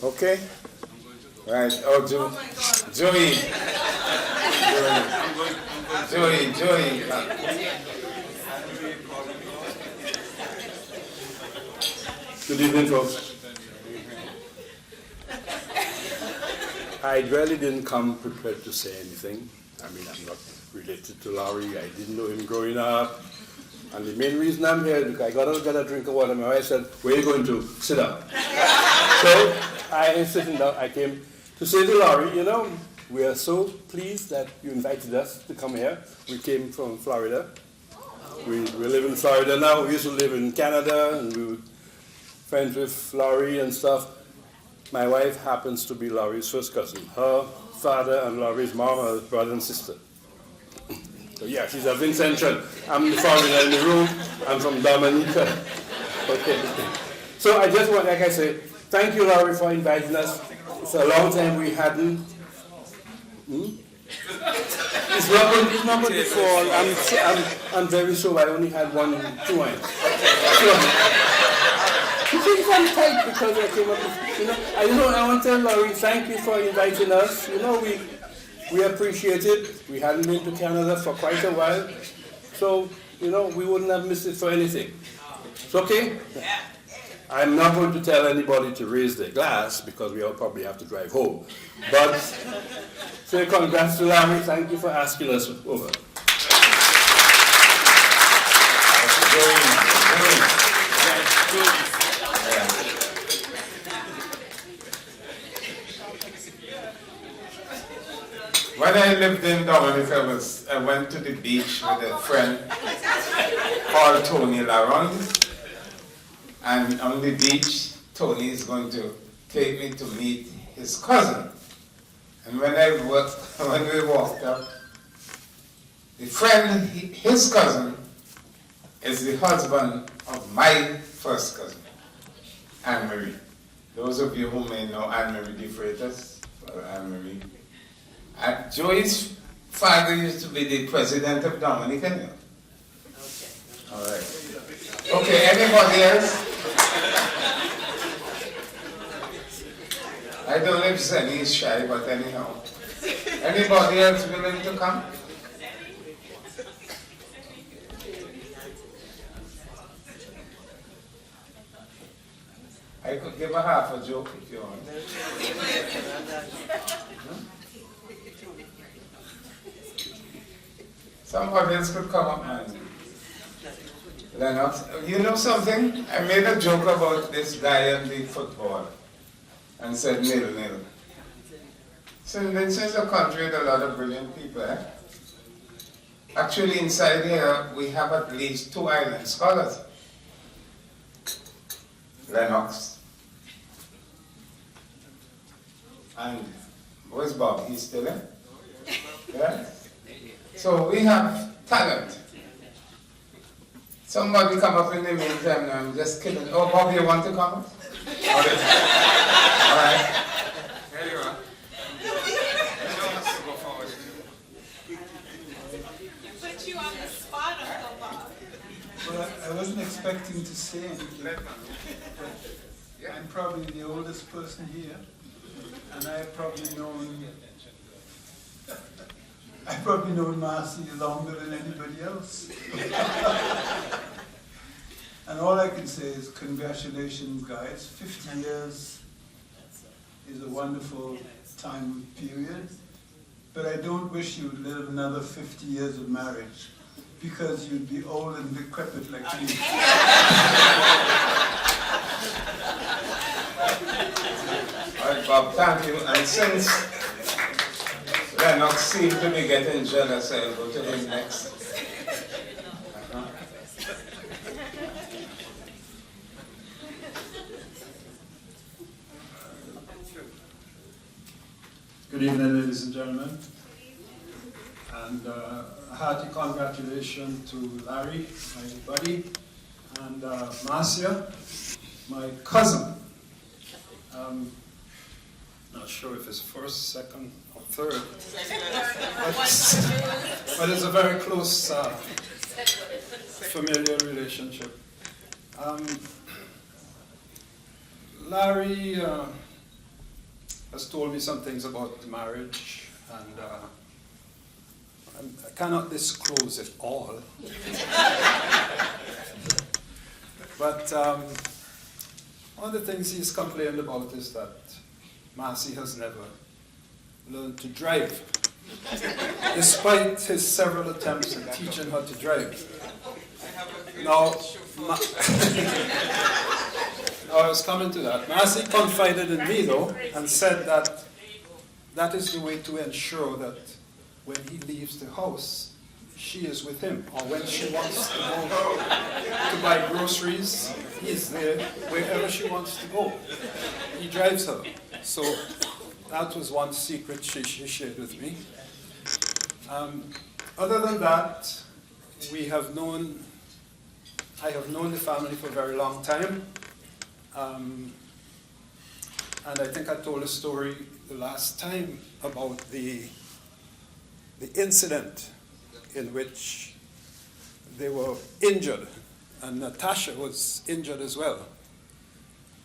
Okay? Right. Oh, Joey. Joey. Good evening, folks. I really didn't come prepared to say anything. I mean, I'm not related to Larry. I didn't know him growing up. And the main reason I'm here is because I got to get a drink of water. My wife said, "Where are you going to? Sit down." So I am sitting down. I came to say to Larry, you know, we are so pleased that you invited us to come here. We came from Florida. We live in Florida now. We used to live in Canada, and we were friends with Larry and stuff. My wife happens to be Larry's first cousin. Her father and Larry's mom are brother and sister. So yeah, she's a Vincentian. I'm the foreigner in the room. I'm from Dominica. Okay. So I just want, like I say, thank you, Larry, for inviting us. It's a long time we hadn't. It's not going to fall. I'm very sure I only had 2 wines. You think I'm tight because I came up with, I want to tell Laurie, thank you for inviting us. We appreciate it. We hadn't been to Canada for quite a while. So, we wouldn't have missed it for anything. It's okay? Yeah. I'm not going to tell anybody to raise their glass because we all probably have to drive home. But say congrats to Larry. Thank you for asking us over. When I lived in Dominica, I went to the beach with a friend called Tony Laron. And on the beach, Tony is going to take me to meet his cousin. And when we walked up, the friend, his cousin, is the husband of my first cousin, Anne-Marie. Those of you who may know Anne-Marie de Freitas, or Anne-Marie. Joey's father used to be the president of Dominica. Okay. All right. Okay, anybody else? I don't know if Zenny is shy, but anyhow. Anybody else willing to come? I could give a half a joke if you want. Somebody else could come up, man. Lennox, you know something? I made a joke about this guy on the football and said 0-0. So this is a country with a lot of brilliant people, eh? Actually, inside here, we have at least 2 island scholars. Lennox. And where's Bob? He's still there? Yeah? So we have talent. Somebody come up in the meantime now, I'm just kidding. Oh, Bob, you want to come up? All right. Here you are. Put you on the spot, Uncle Bob. Well, I wasn't expecting to say anything. I'm probably the oldest person here, and I've probably known Marcia longer than anybody else. And all I can say is congratulations, guys. 50 years is a wonderful time period, but I don't wish you would live another 50 years of marriage, because you'd be old and decrepit like me. All right, Bob, thank you. And since Lennox seems to be getting jealous, I'll go to him next. Good evening, ladies and gentlemen. And a hearty congratulations to Larry, my buddy, and Marcia, my cousin. Not sure if it's first, second, or third, but it's a very close familiar relationship. Larry has told me some things about marriage, and I cannot disclose it all. But one of the things he's complained about is that Marcia has never learned to drive, despite his several attempts at teaching her to drive. Now, I was coming to that. Marcia confided in me, though, and said that that is the way to ensure that when he leaves the house, she is with him. Or when she wants to go to buy groceries, he is there wherever she wants to go. He drives her. So that was one secret she shared with me. Other than that, I have known the family for a very long time. And I think I told a story the last time about the incident in which they were injured, and Natasha was injured as well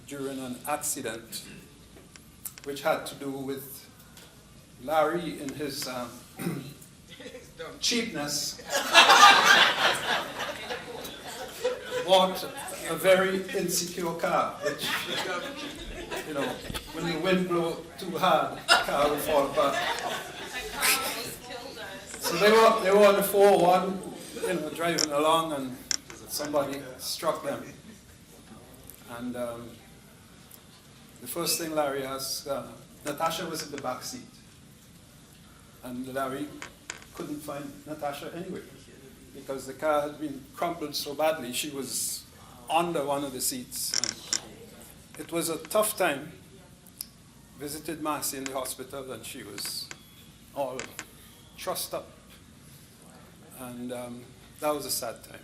during an accident which had to do with Larry in his cheapness bought a very insecure car, which, you know, when the wind blows too hard, the car will fall apart. So they were on the 401, you know, driving along, and somebody struck them. And the first thing Larry asked, Natasha was in the back seat, and Larry couldn't find Natasha anyway, because the car had been crumpled so badly. She was under one of the seats. And it was a tough time. Visited Marcia in the hospital, and she was all trussed up. And that was a sad time.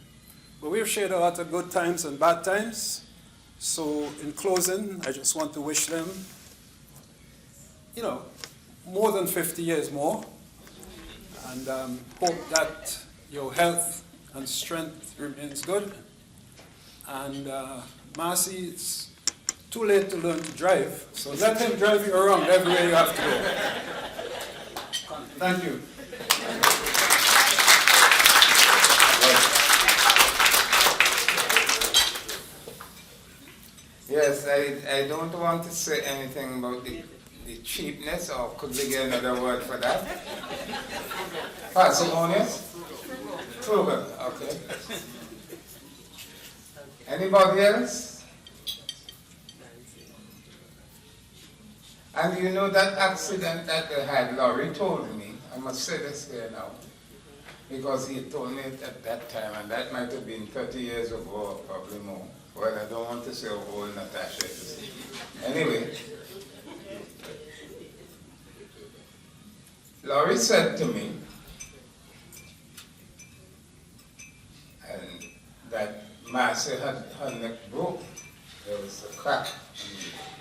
But we've shared a lot of good times and bad times. So in closing, I just want to wish them, you know, more than 50 years more. And hope that your health and strength remains good. And Marcia, it's too late to learn to drive, so let him drive you around everywhere you have to go. Thank you. Yes, I don't want to say anything about the cheapness, or could we get another word for that? Parsimonious? Frugal, okay. Anybody else? And you know that accident that they had, Laurie told me, I must say this here now, because he told me it at that time, and that might have been 30 years ago, or probably more. Well, I don't want to say how old Natasha is. Anyway, Laurie said to me, and that Marcia had her neck broke. There was a crack and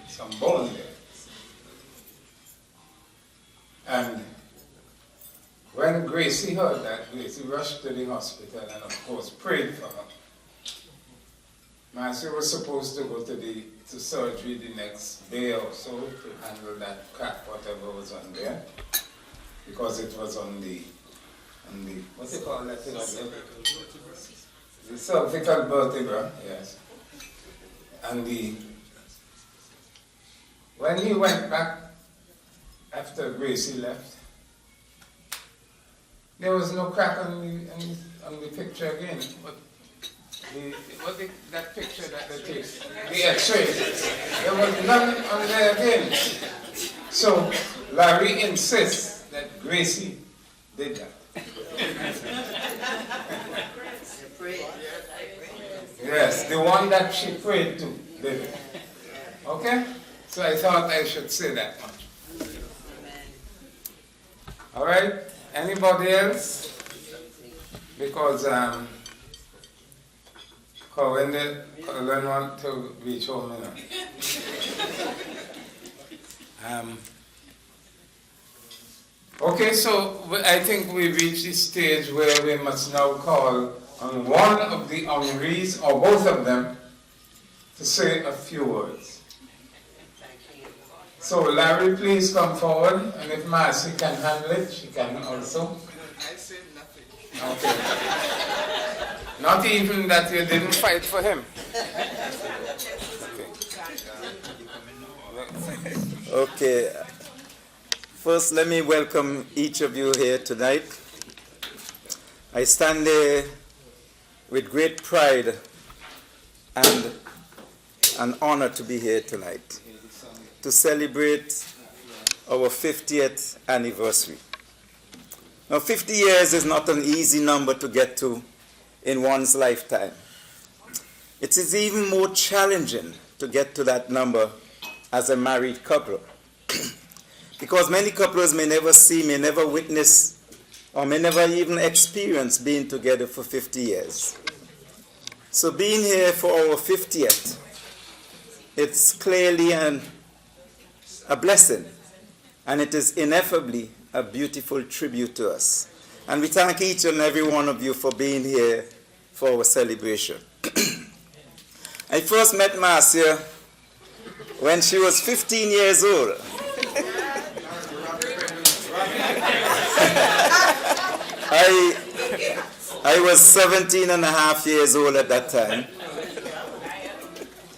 some bone there. And when Gracie heard that, Gracie rushed to the hospital and of course prayed for her. Marcia was supposed to go to surgery the next day or so to handle that crack, whatever was on there, because it was on the what's it called? The cervical vertebra, yes. And when he went back after Gracie left, there was no crack on the picture again. But that picture that they took, the X-ray, there was none on there again. So Larry insists that Gracie did that. Yes, the one that she prayed to did it. Okay? So I thought I should say that much. All right? Anybody else? Because Colin want to reach home now. Okay, so I think we reached the stage where we must now call on one of the honorees, or both of them, to say a few words. So Larry, please come forward, and if Marcia can handle it, she can also. I said nothing. Okay. Not even that you didn't fight for him. Okay. First, let me welcome each of you here tonight. I stand there with great pride and an honor to be here tonight to celebrate our 50th anniversary. Now, 50 years is not an easy number to get to in one's lifetime. It is even more challenging to get to that number as a married couple. Because many couples may never see, may never witness, or may never even experience being together for 50 years. So being here for our 50th, it's clearly a blessing, and it is ineffably a beautiful tribute to us. And we thank each and every one of you for being here for our celebration. I first met Marcia when she was 15 years old. I was 17 and a half years old at that time.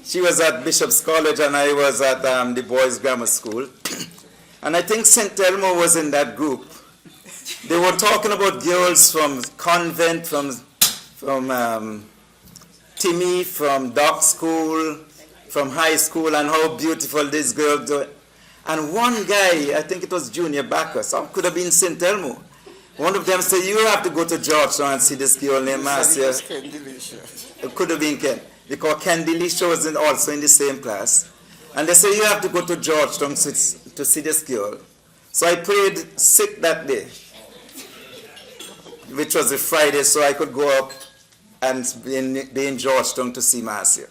She was at Bishop's College and I was at the Boys Grammar School. And I think St. Elmo was in that group. They were talking about girls from convent, from Timmy, from Dock School, from high school, and how beautiful these girls were. And one guy, I think it was Junior Backus, or could have been St. Elmo. One of them said, you have to go to Georgetown and see this girl named Marcia. It could have been Ken, because Ken Delisha was also in the same class. And they said, you have to go to Georgetown to see this girl. So I played sick that day, which was a Friday, so I could go up and be in Georgetown to see Marcia.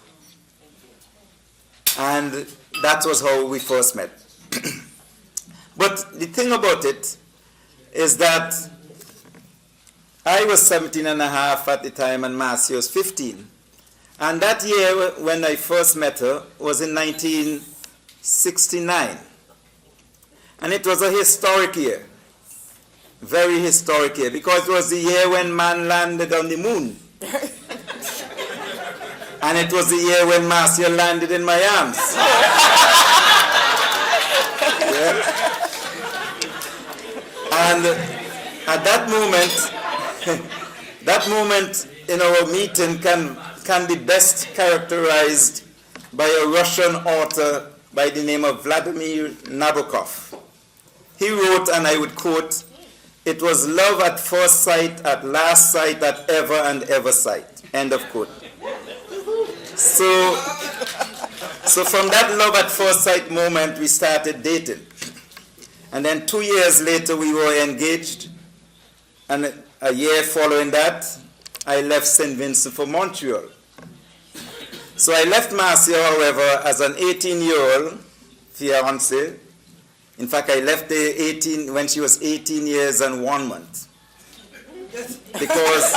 And that was how we first met. But the thing about it is that I was 17 and a half at the time and Marcia was 15. And that year when I first met her was in 1969. And it was a historic year, very historic year, because it was the year when man landed on the moon. And it was the year when Marcia landed in my arms. Yeah. And at that moment in our meeting can be best characterized by a Russian author by the name of Vladimir Nabokov. He wrote, and I would quote, "It was love at first sight, at last sight, at ever and ever sight." End of quote. So from that love at first sight moment, we started dating. And then 2 years later, we were engaged. And a year following that, I left St. Vincent for Montreal. So I left Marcia, however, as an 18-year-old fiancé. In fact, I left there when she was 18 years and 1 month. Because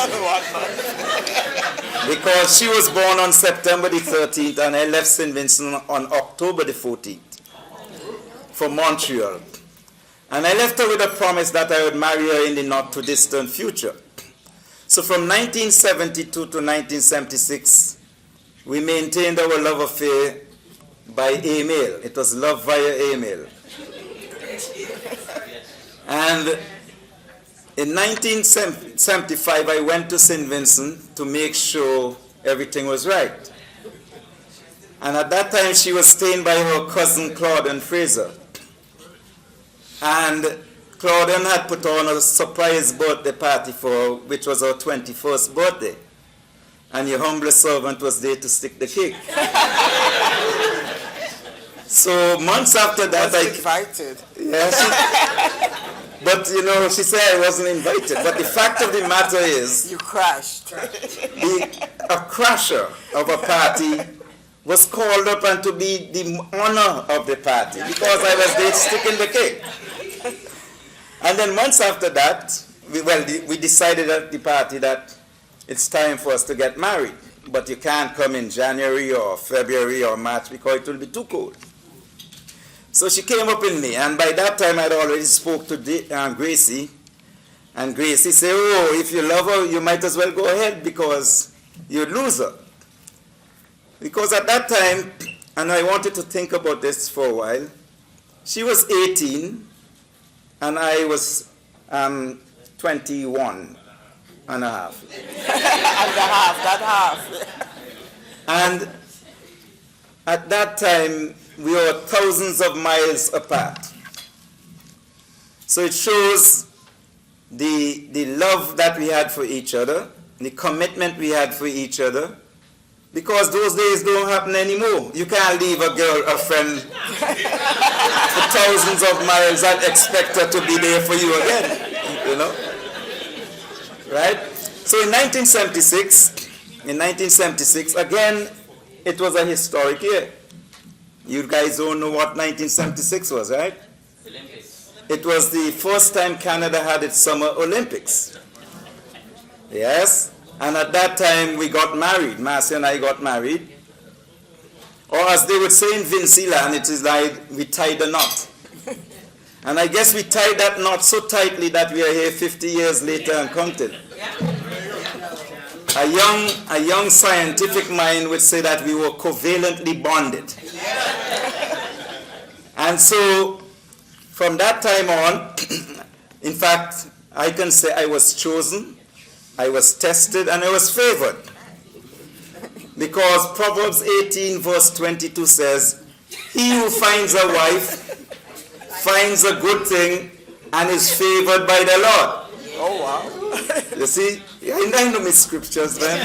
she was born on September the 13th and I left St. Vincent on October the 14th for Montreal. And I left her with a promise that I would marry her in the not too distant future. So from 1972 to 1976, we maintained our love affair by email. It was love via email. And in 1975, I went to St. Vincent to make sure everything was right. And at that time, she was staying by her cousin Claudine Fraser. And Claudine had put on a surprise birthday party for her, which was her 21st birthday. And your humble servant was there to stick the cake. So months after that, I invited. Yeah, but you know, she said I wasn't invited. But the fact of the matter is, you crashed. A crasher of a party was called up and to be the honor of the party because I was there sticking the cake. And then months after that, we decided at the party that it's time for us to get married. But you can't come in January or February or March because it will be too cold. So she came up in May, and by that time I'd already spoke to Gracie, And Gracie said, oh, if you love her, you might as well go ahead because you'd lose her. Because at that time, and I wanted to think about this for a while, she was 18 and I was 21 and a half. That half. And at that time, we were thousands of miles apart. So it shows the love that we had for each other, the commitment we had for each other, because those days don't happen anymore. You can't leave a girl, a friend, for thousands of miles and expect her to be there for you again, you know? Right? So in 1976, again, it was a historic year. You guys don't know what 1976 was, right? It was the first time Canada had its Summer Olympics. Yes? And at that time, we got married. Marcia and I got married. Or as they would say in Vinci land, it is like we tied a knot. And I guess we tied that knot so tightly that we are here 50 years later and counted. A young scientific mind would say that we were covalently bonded. And so, from that time on, in fact, I can say I was chosen, I was tested, and I was favored. Because Proverbs 18 verse 22 says, he who finds a wife finds a good thing and is favored by the Lord. Oh, wow. You see, I know my scriptures then.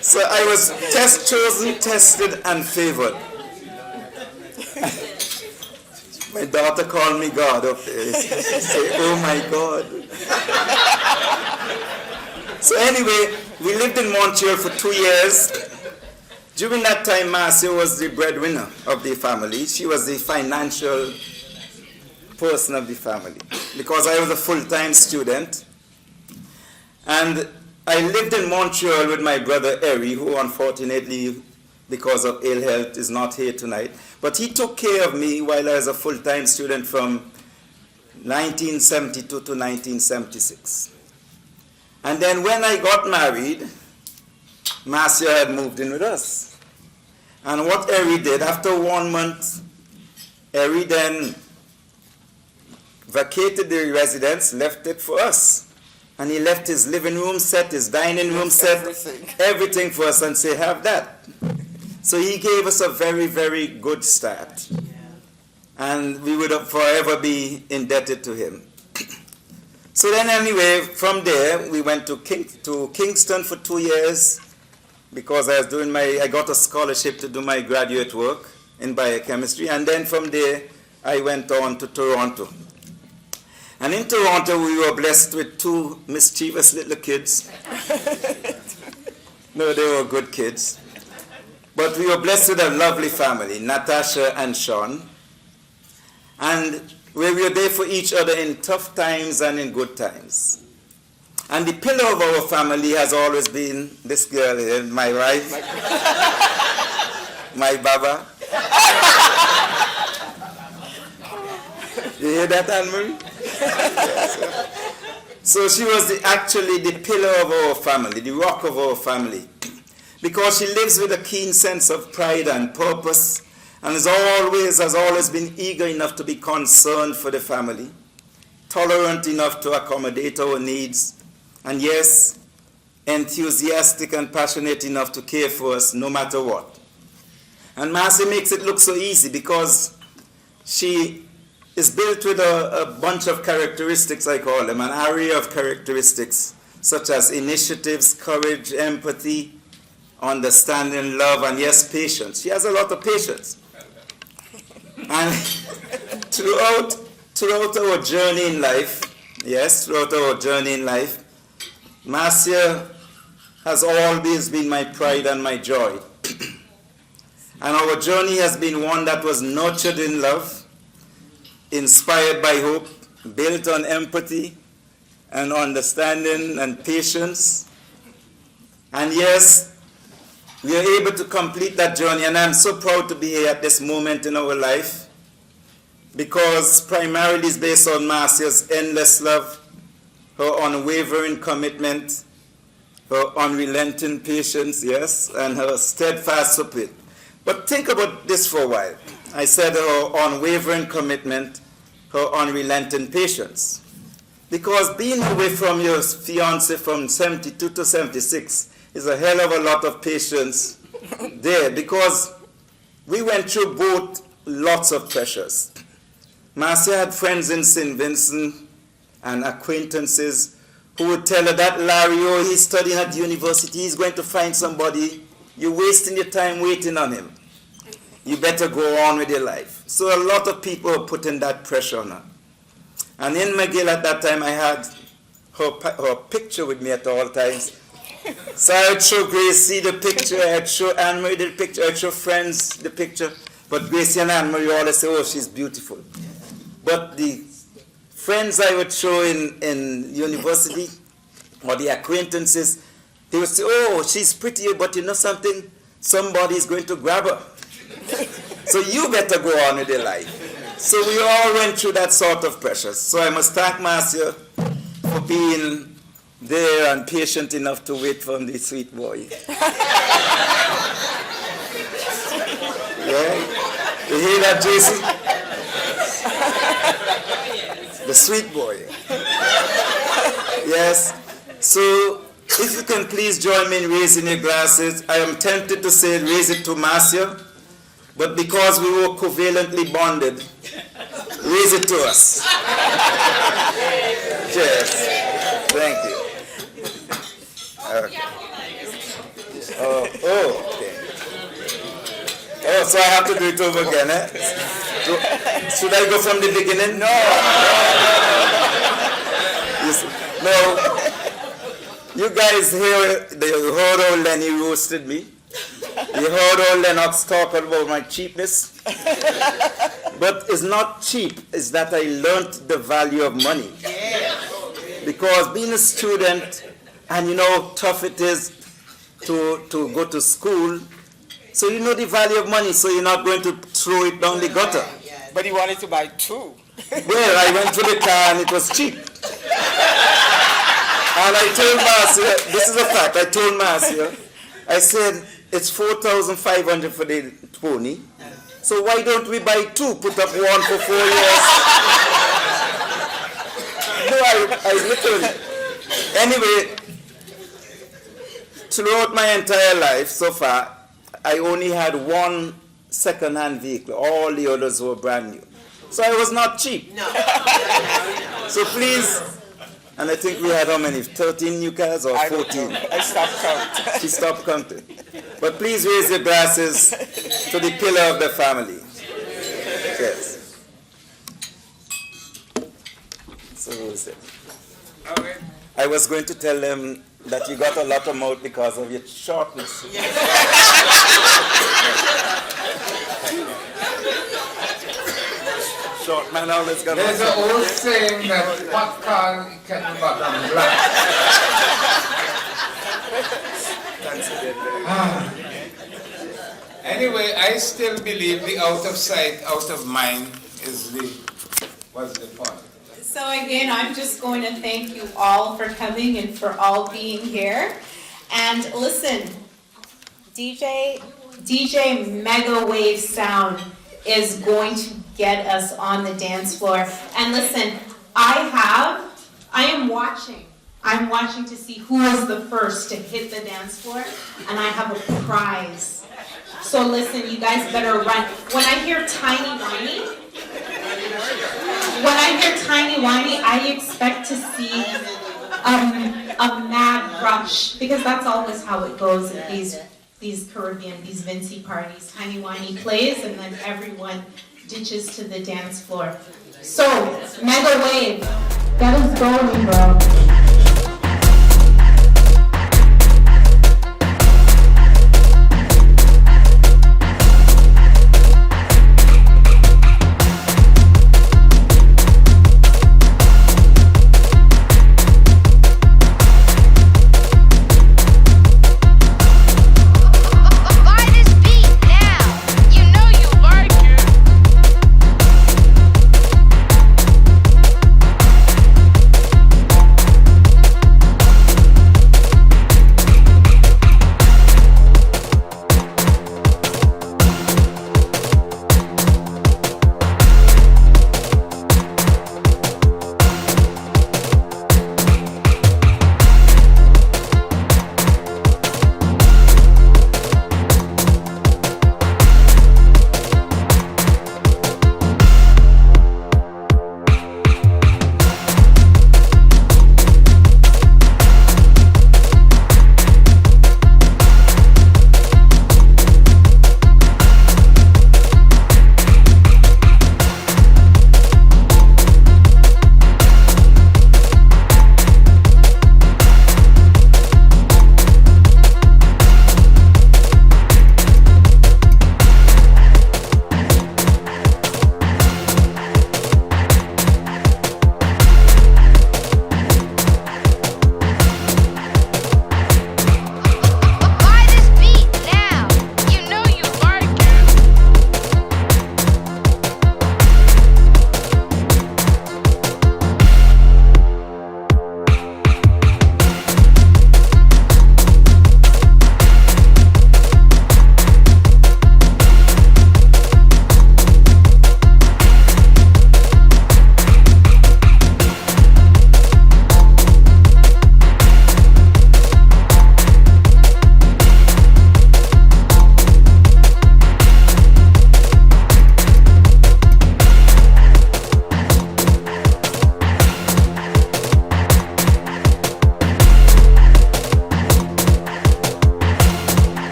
So I was chosen, tested, and favored. My daughter called me God up there. She said, oh my God. So anyway, we lived in Montreal for 2 years. During that time, Marcia was the breadwinner of the family. She was the financial person of the family because I was a full-time student. And I lived in Montreal with my brother Eri, who unfortunately, because of ill health, is not here tonight. But he took care of me while I was a full-time student from 1972 to 1976. And then when I got married, Marcia had moved in with us. And what Eri did, after 1 month, Eri then vacated the residence, left it for us. And he left his living room set, his dining room set, everything for us and said, have that. So he gave us a very, very good start. And we would forever be indebted to him. So then anyway, from there, we went to Kingston for 2 years because I got a scholarship to do my graduate work in biochemistry. And then from there, I went on to Toronto. And in Toronto, we were blessed with 2 mischievous little kids. No, they were good kids. But we were blessed with a lovely family, Natasha and Sean. And we were there for each other in tough times and in good times. And the pillar of our family has always been this girl here, my wife, my Baba. You hear that, Anne-Marie? So she was actually the pillar of our family, the rock of our family. Because she lives with a keen sense of pride and purpose, and has always been eager enough to be concerned for the family, tolerant enough to accommodate our needs, and yes, enthusiastic and passionate enough to care for us no matter what. And Marcia makes it look so easy because she is built with a bunch of characteristics, I call them, an array of characteristics, such as initiatives, courage, empathy, understanding, love, and yes, patience. She has a lot of patience. And throughout our journey in life, Marcia has always been my pride and my joy. And our journey has been one that was nurtured in love, inspired by hope, built on empathy and understanding and patience. And yes, we are able to complete that journey, and I'm so proud to be here at this moment in our life because primarily it's based on Marcia's endless love, her unwavering commitment, her unrelenting patience, yes, and her steadfast support. But think about this for a while. I said her unwavering commitment, her unrelenting patience. Because being away from your fiancé from 72 to 76 is a hell of a lot of patience there, because we went through both lots of pressures. Marcia had friends in St. Vincent and acquaintances who would tell her that Larry, oh, he's studying at university, he's going to find somebody. You're wasting your time waiting on him. You better go on with your life. So a lot of people were putting that pressure on her. And in McGill at that time, I had her picture with me at all times. So I would show Gracie the picture, I'd show Anne-Marie the picture, I'd show friends the picture. But Gracie and Anne-Marie always say, oh, she's beautiful. But the friends I would show in university, or the acquaintances, they would say, oh, she's pretty, but you know something? Somebody's going to grab her. So you better go on with your life. So we all went through that sort of pressure. So I must thank Marcia for being there and patient enough to wait for the sweet boy. Yeah? You hear that, Jason? The sweet boy. Yes. So if you can please join me in raising your glasses. I am tempted to say raise it to Marcia, but because we were covalently bonded, raise it to us. Cheers. Thank you. Okay. Okay. Oh, so I have to do it over again, eh? Should I go from the beginning? No. No. You guys heard how Lenny roasted me. You heard how Lennox talk about my cheapness. But it's not cheap, it's that I learned the value of money. Because being a student, and you know how tough it is to go to school, so you know the value of money, so you're not going to throw it down the gutter. But he wanted to buy two. Well, I went to the car and it was cheap. And I told Marcia, this is a fact, I told Marcia, I said, it's 4,500 for the pony, so why don't we buy two, put up one for 4 years? No, I literally, anyway, throughout my entire life so far, I only had one second-hand vehicle. All the others were brand new. So I was not cheap. No. So please, and I think we had how many? 13 new cars or 14? I stopped counting. She stopped counting. But please raise your glasses to the pillar of the family. Yes. So who is it? Okay. I was going to tell them that you got a lot of mouth because of your shortness. Short man always got. There's an old saying that popcorn can bottom black. Anyway, I still believe the out of sight, out of mind is what's the point. So again, I'm just going to thank you all for coming and for all being here. And listen, DJ Mega Wave Sound is going to get us on the dance floor. And listen, I am watching. I'm watching to see who is the first to hit the dance floor, and I have a prize. So listen, you guys better run. When I hear Tiny Whiny, I expect to see a mad rush, because that's always how it goes at these Caribbean, these Vincy parties. Tiny Whiny plays, and then everyone ditches to the dance floor. So, Mega Wave, get us going, bro.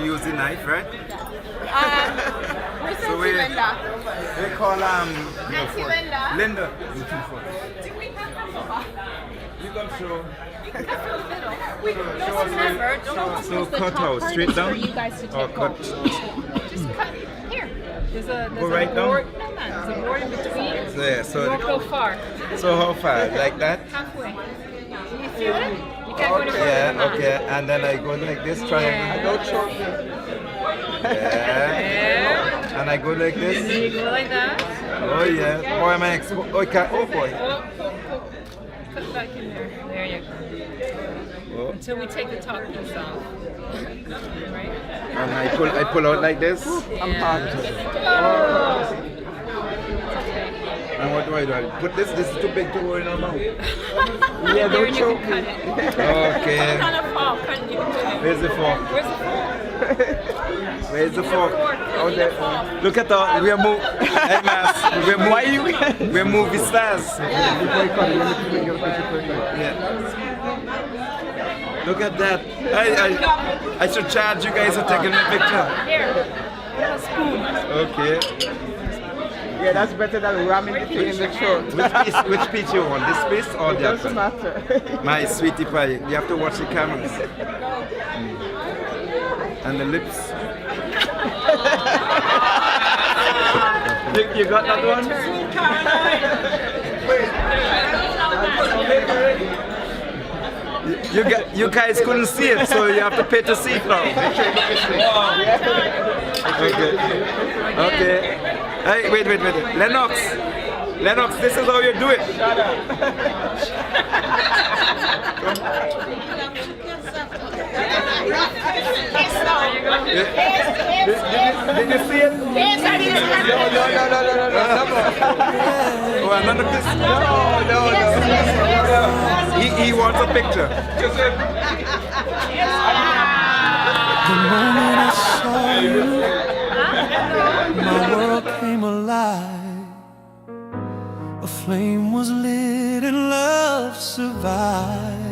use the knife, right? Where's So Auntie we- Linda? They call Auntie Linda? Linda. Do we have her? You can show. Wait, just remember, don't almost So use the cut top out, part straight is down? for you guys to Or take cut? off. Just cut here. There's a Go right down? board. No, man, there's a board in between. There, so- you won't go far. So how far? Like that? Halfway. You feel it? You can't go any further than Yeah, that. okay. And then I go like this, triangle. Don't choke. Yeah. And I go like this. You go like that. Oh yeah. Boy, am I exposed? Oh, oh boy. Put back in there. There you go. Oh. Until we take the top piece off. Right? And I pull out like this. I'm hot. And what do? I put this is too big to go in our mouth. Yeah, don't choke me. Okay. Kind of fall. Where's the fork? Where's the fork? Where's the fork? Oh, there. Look at that. We're hey, Mas, we're movie stars. Yeah. Look at that. I should charge you guys for taking a picture. Here. A spoon. Okay. Yeah, that's better than ramming the thing in the throat. Which piece you want? This piece or the other? Doesn't matter. My sweetie pie, you have to watch the cameras. And the lips. you got that one? You guys couldn't see it, so you have to pay to see it now. Okay. Hey, wait. Lennox, this is how you do it. Did you see it? Yes, I did. No. Oh, another kiss? No. He wants a picture. The moment I saw you, my world came alive. A flame was lit and love survived.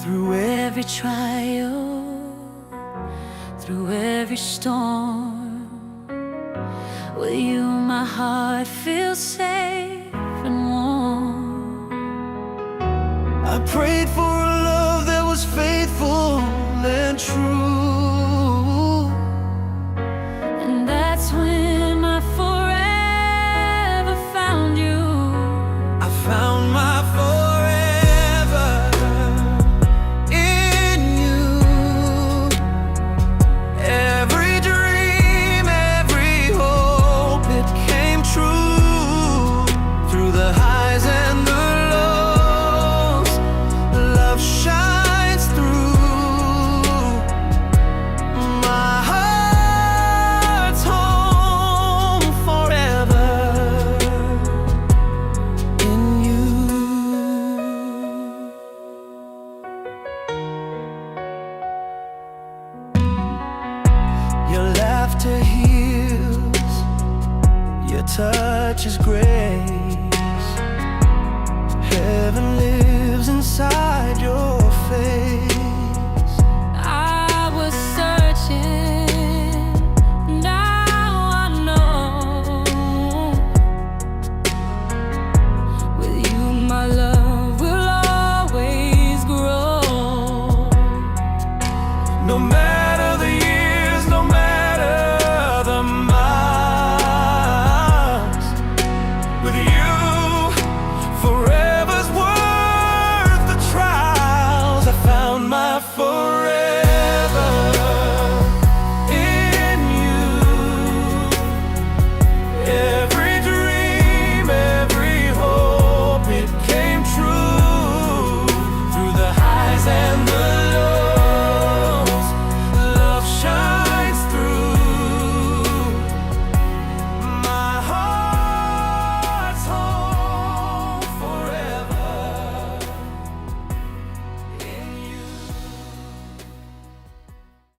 Through every trial, through every storm, with you my heart feels safe and warm. I prayed for a love that was faithful and true, and that's when I forever found you. I found my forever in you. Every dream, every hope, it came true. Through the highs and the lows, love shines through. My heart's home forever in you. Your laughter heals, your touch is grace. Heaven lives inside your face. I was searching, now I know. With you my love will always grow. No matter